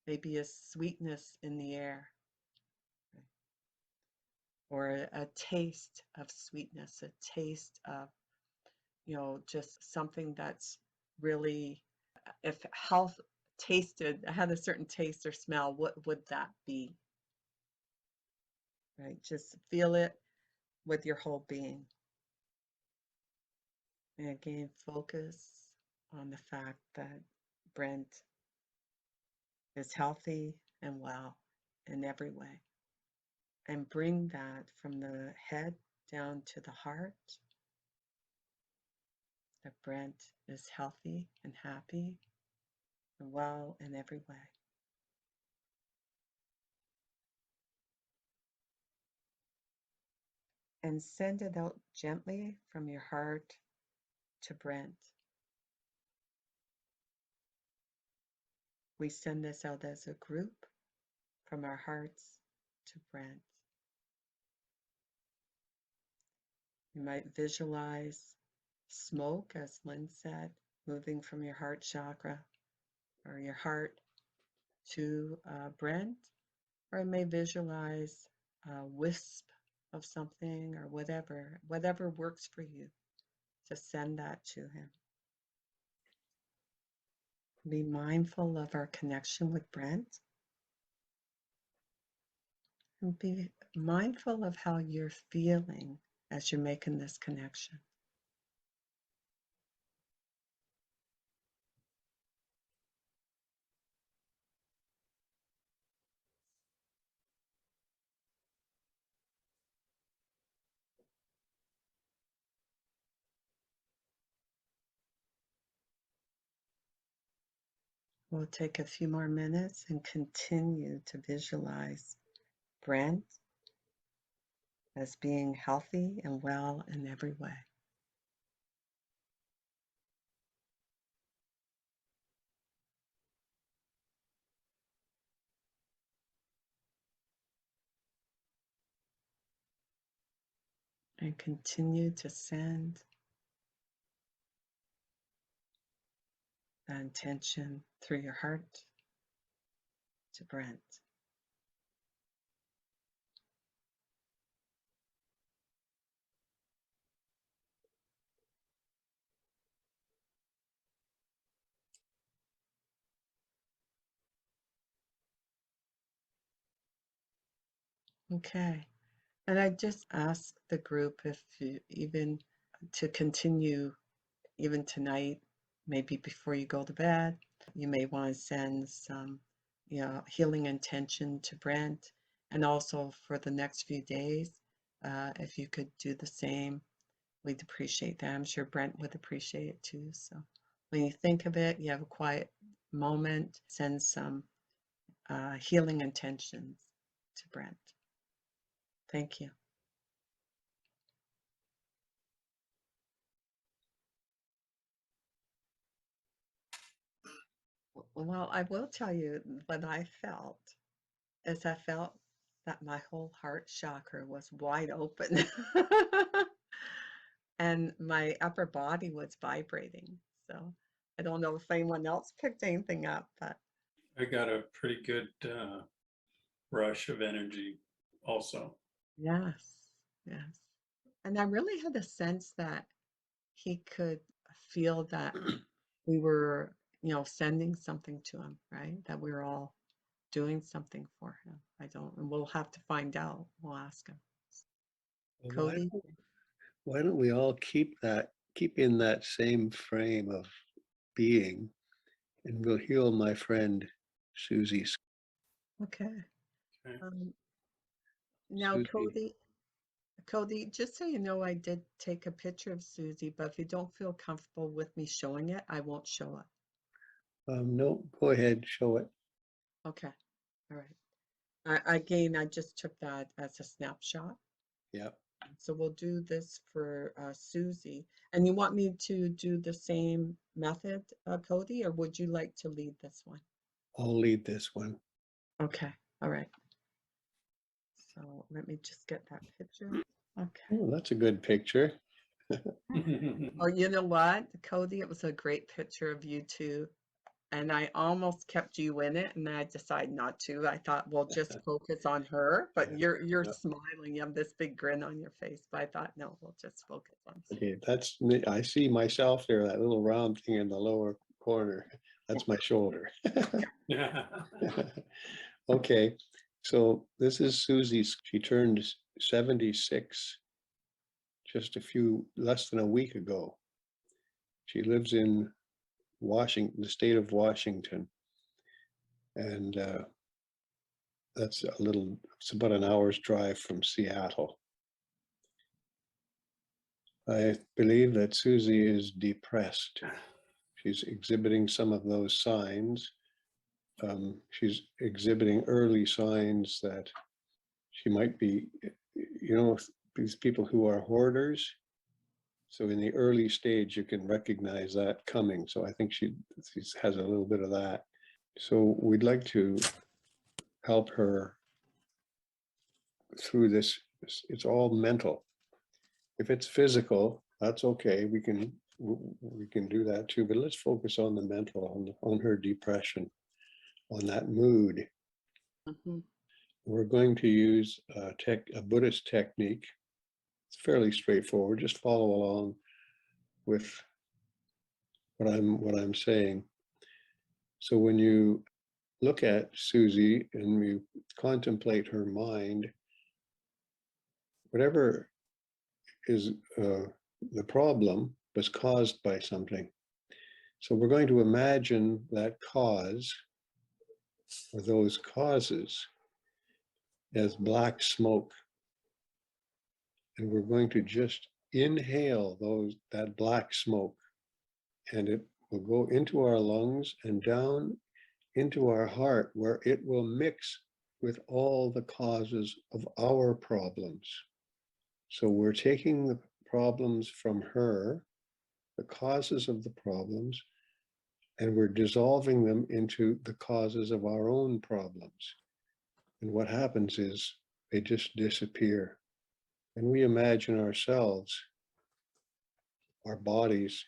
Maybe a sweetness in the air, or a taste of sweetness, a taste of, just something that's really, if health had a certain taste or smell, what would that be? Right? Just feel it with your whole being. And again, focus on the fact that Brent is healthy and well in every way. And bring that from the head down to the heart. That Brent is healthy and happy and well in every way. And send it out gently from your heart to Brent. We send this out as a group from our hearts to Brent. You might visualize smoke, as Lynn said, moving from your heart chakra or your heart to Brent, or you may visualize a wisp of something or whatever works for you to send that to him. Be mindful of our connection with Brent. And be mindful of how you're feeling as you're making this connection. We'll take a few more minutes and continue to visualize Brent as being healthy and well in every way. And continue to send that intention through your heart to Brent. Okay. And I just ask the group if you even to continue even tonight, maybe before you go to bed, you may want to send some, healing intention to Brent, and also for the next few days, if you could do the same, we'd appreciate that. I'm sure Brent would appreciate it too. So when you think of it, you have a quiet moment, send some healing intentions to Brent. Thank you. Well, I will tell you what I felt is I felt that my whole heart chakra was wide open and my upper body was vibrating. So I don't know if anyone else picked anything up, but I got a pretty good rush of energy also. yes, yes. And I really had a sense that he could feel that we were, sending something to him, right? That we were all doing something for him. And we'll have to find out. We'll ask him. Well, Cody? why don't we all keep in that same frame of being, and we'll heal my friend Susie's. Okay. Okay. Now, Susie. Cody, just so you know, I did take a picture of Susie, but if you don't feel comfortable with me showing it, I won't show it. No, go ahead, show it. Okay. All right. I just took that as a snapshot. Yeah. So we'll do this for Susie. And you want me to do the same method, Cody, or would you like to lead this one? I'll lead this one. Okay. All right. So let me just get that picture. Okay. Oh, that's a good picture. Oh, you know what, Cody? It was a great picture of you two. And I almost kept you in it, and then I decided not to. I thought we'll just focus on her, but Yeah, you're yeah. smiling. You have this big grin on your face. But I thought, no, we'll just focus on Sue. Okay, that's me. I see myself there, that little round thing in the lower corner. That's my shoulder. Yeah. Okay, so this is Susie's. She turned 76 just less than a week ago. She lives in the state of Washington. And that's it's about an hour's drive from Seattle. I believe that Susie is depressed. She's exhibiting some of those signs. She's exhibiting early signs that she might be, these people who are hoarders. So in the early stage, you can recognize that coming. So I think she has a little bit of that. So we'd like to help her through this. It's all mental. If it's physical, that's okay. We can do that too. But let's focus on the mental, on her depression, on that mood. Mhm. We're going to use a Buddhist technique. It's fairly straightforward. Just follow along with what I'm saying. So when you look at Susie and you contemplate her mind, whatever is the problem was caused by something. So we're going to imagine that cause or those causes as black smoke. And we're going to just inhale that black smoke, and it will go into our lungs and down into our heart, where it will mix with all the causes of our problems. So we're taking the problems from her, the causes of the problems, and we're dissolving them into the causes of our own problems. And what happens is they just disappear. And we imagine ourselves, our bodies,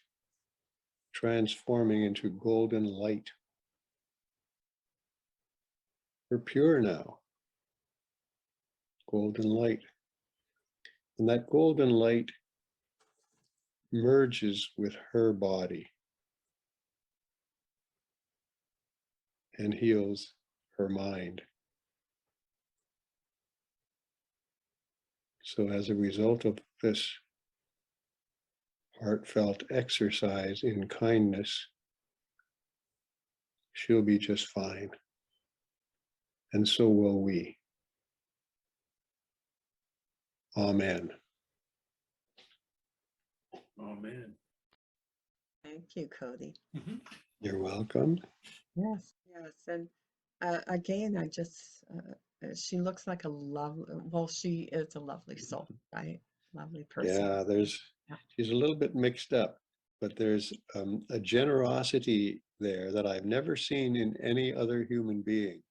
transforming into golden light. We're pure now. Golden light. And that golden light merges with her body and heals her mind. So as a result of this heartfelt exercise in kindness, she'll be just fine. And so will we. Amen. Amen. Thank you, Cody. You're welcome. Yes. Yes. And again, she looks like a she is a lovely soul, right? Lovely person. Yeah, she's a little bit mixed up, but there's a generosity there that I've never seen in any other human being.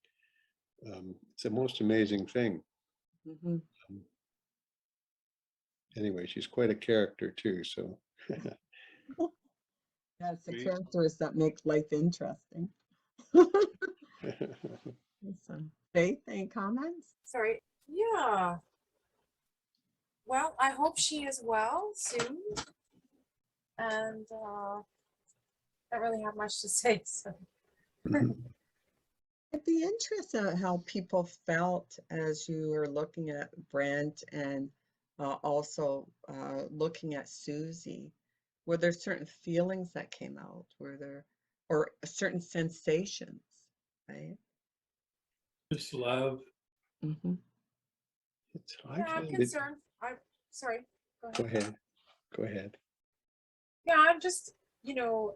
It's the most amazing thing. Mm-hmm. Anyway, she's quite a character too, so. That's the Great. characters that make life interesting. Awesome. Faith, any comments? Sorry. Yeah. Well, I hope she is well soon. And don't really have much to say. So. I'd be interested in how people felt as you were looking at Brent and also looking at Susie. Were there certain feelings that came out? Or certain sensations, right? Just love. Mm-hmm. Yeah, I'm concerned. I'm sorry. Go ahead. Go ahead. Yeah, I'm just, your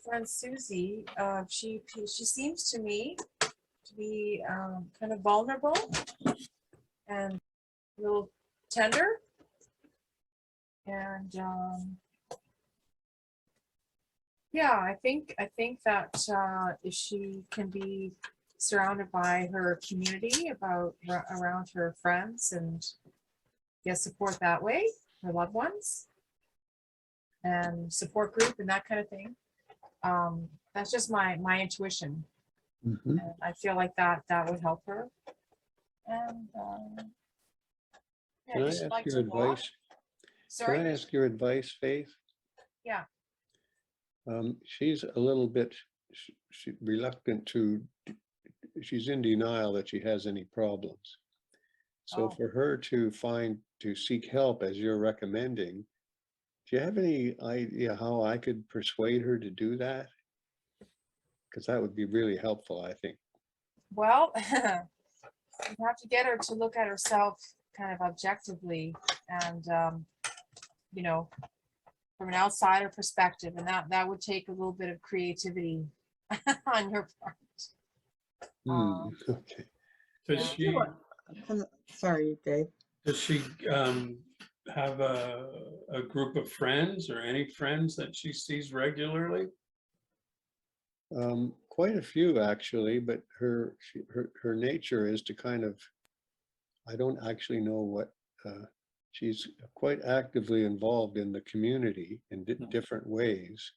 friend Susie, she seems to me to be kind of vulnerable and a little tender. And yeah, I think that if she can be surrounded by her community, around her friends, and get support that way, her loved ones, and support group and that kind of thing. That's just my intuition. Mm-hmm. And I feel like that would help her. And yeah, Can I she'd ask like your to walk. advice? Sorry. Can I ask your advice, Faith? Yeah. She's a little bit reluctant to, she's in denial that she has any problems. So Oh. for her to seek help as you're recommending, do you have any idea how I could persuade her to do that? because that would be really helpful, I think. Well, you have to get her to look at herself kind of objectively and, you know, from an outsider perspective, and that would take a little bit of creativity on your part. Okay. Does Yeah. she, Sorry, Dave. does she have a group of friends or any friends that she sees regularly? Quite a few actually, but her nature is to kind of, I don't actually know what, she's quite actively involved in the community in different ways.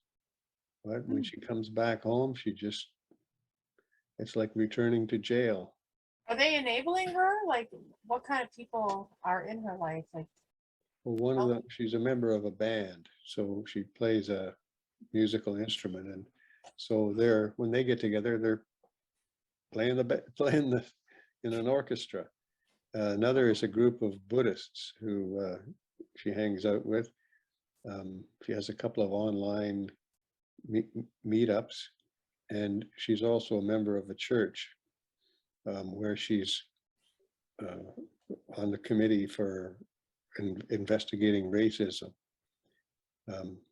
But when she comes back home, she just, it's like returning to jail. Are they enabling her? Like, what kind of people are in her life? Like, Well, one of them, she's a member of a band, so she plays a musical instrument, and so they're, when they get together, they're playing in an orchestra. Another is a group of Buddhists who she hangs out with. She has a couple of online meetups, and she's also a member of a church where she's on the committee for investigating racism.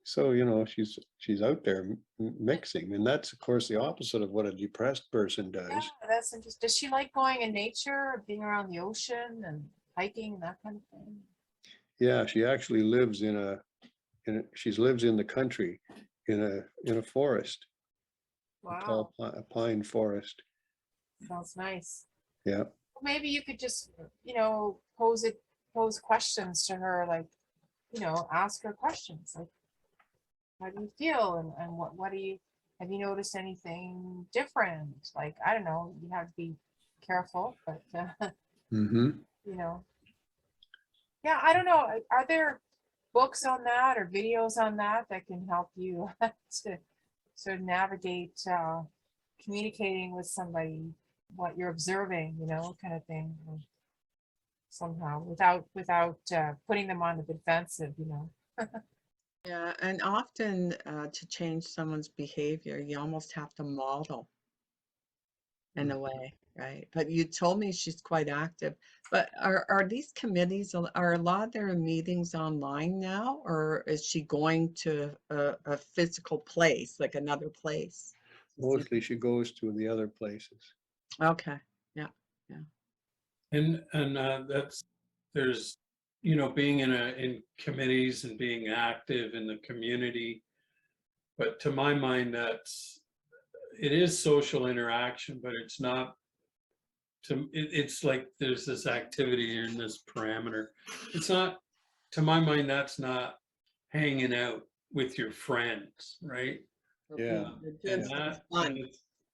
So, you know, she's out there mixing, and that's of course the opposite of what a depressed person does. yeah, that's interesting. Does she like going in nature, being around the ocean and hiking and that kind of thing? Yeah, she actually lives she lives in the country in a forest, a tall pine forest. Sounds nice. Yeah. Maybe you could just, you know, pose questions to her, like, you know, ask her questions like, how do you feel, and what do you, have you noticed anything different? Like, I don't know, you have to be careful, but Mm-hmm. you know, yeah, I don't know. Are there books on that or videos on that that can help you to sort of navigate communicating with somebody, what you're observing, you know, kind of thing, somehow without putting them on the defensive, you know. Yeah, and often to change someone's behavior, you almost have to model in a way, right? But you told me she's quite active. But are these committees, are a lot of their meetings online now, or is she going to a physical place, like another place? Mostly she goes to the other places. Okay, yeah, yeah. And that's, there's, you know, being in committees and being active in the community. But to my mind, it is social interaction, but it's not, it's like there's this activity in this parameter. It's not, to my mind, that's not hanging out with your friends, right? Yeah. You're doing And something that, fun.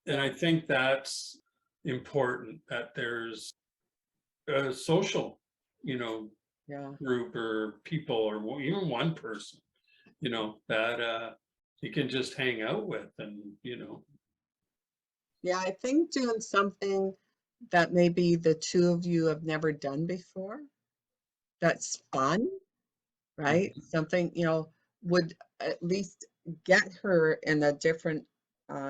and I think that's important, that there's a social, you know, Yeah. group or people or even one person, you know, that you can just hang out with, and, you know. Yeah, I think doing something that maybe the two of you have never done before, that's fun, right? Something, you know, would at least get her in a different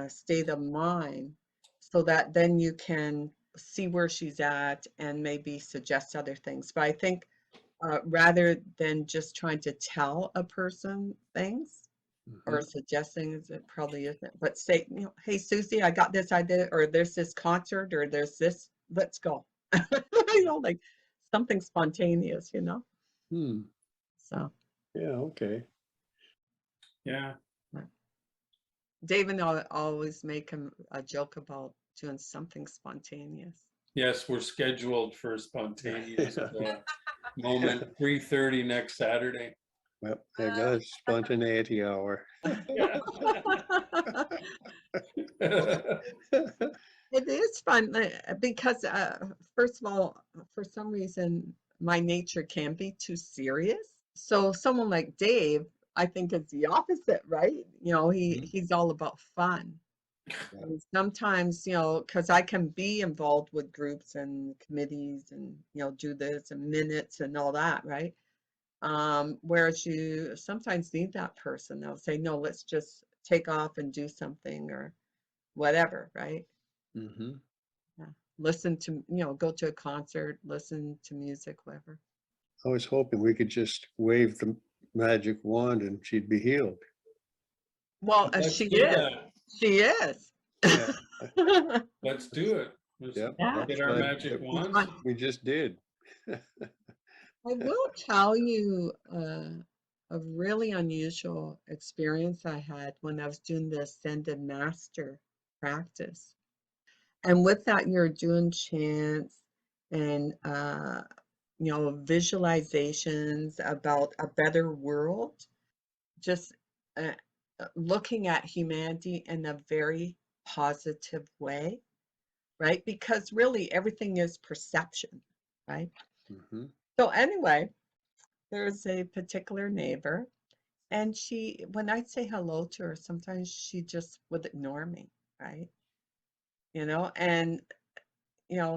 state of mind so that then you can see where she's at and maybe suggest other things. But I think rather than just trying to tell a person things or suggest things, it probably isn't. But say, you know, hey, Susie, I got this idea, or there's this concert, or there's this, let's go. You know, like something spontaneous, you know? Hmm. So. Yeah, okay. Yeah. Dave and I always make a joke about doing something spontaneous. Yes, we're scheduled for a spontaneous moment, 3:30 next Saturday. Well, I got a spontaneity hour. It is fun because, first of all, for some reason, my nature can be too serious. So someone like Dave, I think is the opposite, right? You know, he's all about fun. And sometimes, you know, because I can be involved with groups and committees and, you know, do this and minutes and all that, right? Whereas you sometimes need that person. They'll say, no, let's just take off and do something, or whatever, right? Mm-hmm. Yeah. Listen to, go to a concert, listen to music, whatever. I was hoping we could just wave the magic wand and she'd be healed. Well, Let's she do is. that. She is. Yeah. Let's do it. Let's Yep. Yeah. get our But magic wands. we just did. I will tell you a really unusual experience I had when I was doing the Ascended Master practice. And with that, you're doing chants and, visualizations about a better world, just uh, looking at humanity in a very positive way, right? Because really everything is perception, right? Mm-hmm. So anyway, there's a particular neighbor, and when I'd say hello to her, sometimes she just would ignore me, right? And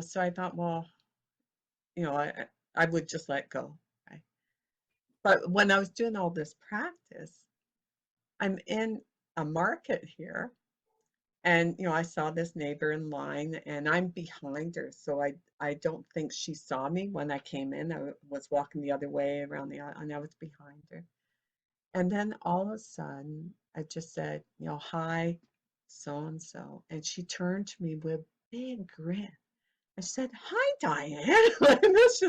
so I thought, well, I would just let go, right? But when I was doing all this practice, I'm in a market here, and I saw this neighbor in line, and I'm behind her, so I don't think she saw me when I came in. I was walking the other way around the aisle, and I was behind her. And then all of a sudden, I just said, hi, so and so, and she turned to me with a big grin. I said, hi, Diane, like this,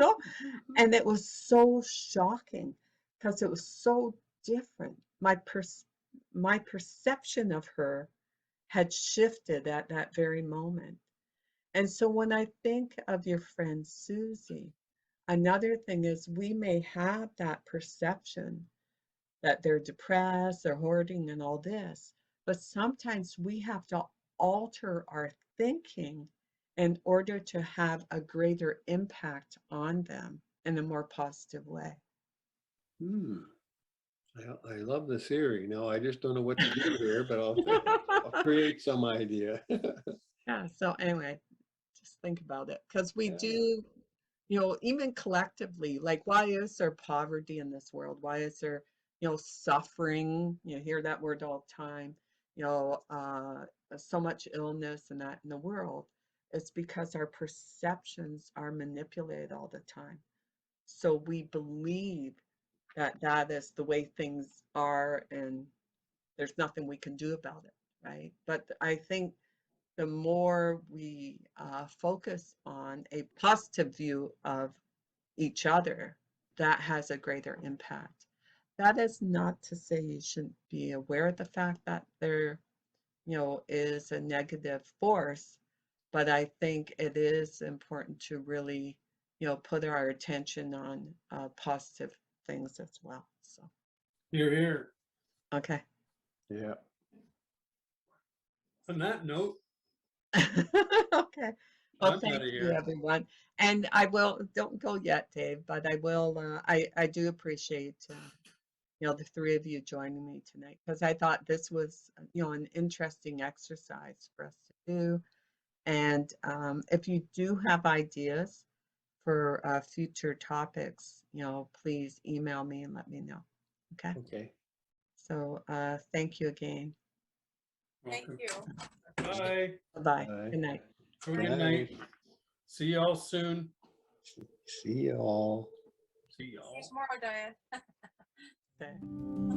and it was so shocking because it was so different. My perception of her had shifted at that very moment. And so when I think of your friend Susie, another thing is we may have that perception that they're depressed, they're hoarding, and all this, but sometimes we have to alter our thinking in order to have a greater impact on them in a more positive way. Hmm. I love the theory. No, I just don't know what to do here, but I'll create some idea. Yeah, so anyway, just think about it because we Yeah. do, even collectively, like why is there poverty in this world? Why is there, suffering? You hear that word all the time, so much illness and that in the world. It's because our perceptions are manipulated all the time. So we believe that that is the way things are and there's nothing we can do about it, right? But I think the more we focus on a positive view of each other, that has a greater impact. That is not to say you shouldn't be aware of the fact that there, is a negative force, but I think it is important to really, put our attention on positive things as well. So, You're here. okay. Yeah. On that note, Okay. Well, I'm thank out of you, here. everyone. And I will, don't go yet, Dave, but I will, I do appreciate, the three of you joining me tonight because I thought this was, an interesting exercise for us to do. And if you do have ideas for future topics, please email me and let me know. Okay. Okay. So thank you again. Thank Welcome. you. Bye. Bye-bye. Bye. Good night. Have a Good good night. night. See y'all soon. See y'all. See y'all. See you tomorrow, Diane. Okay.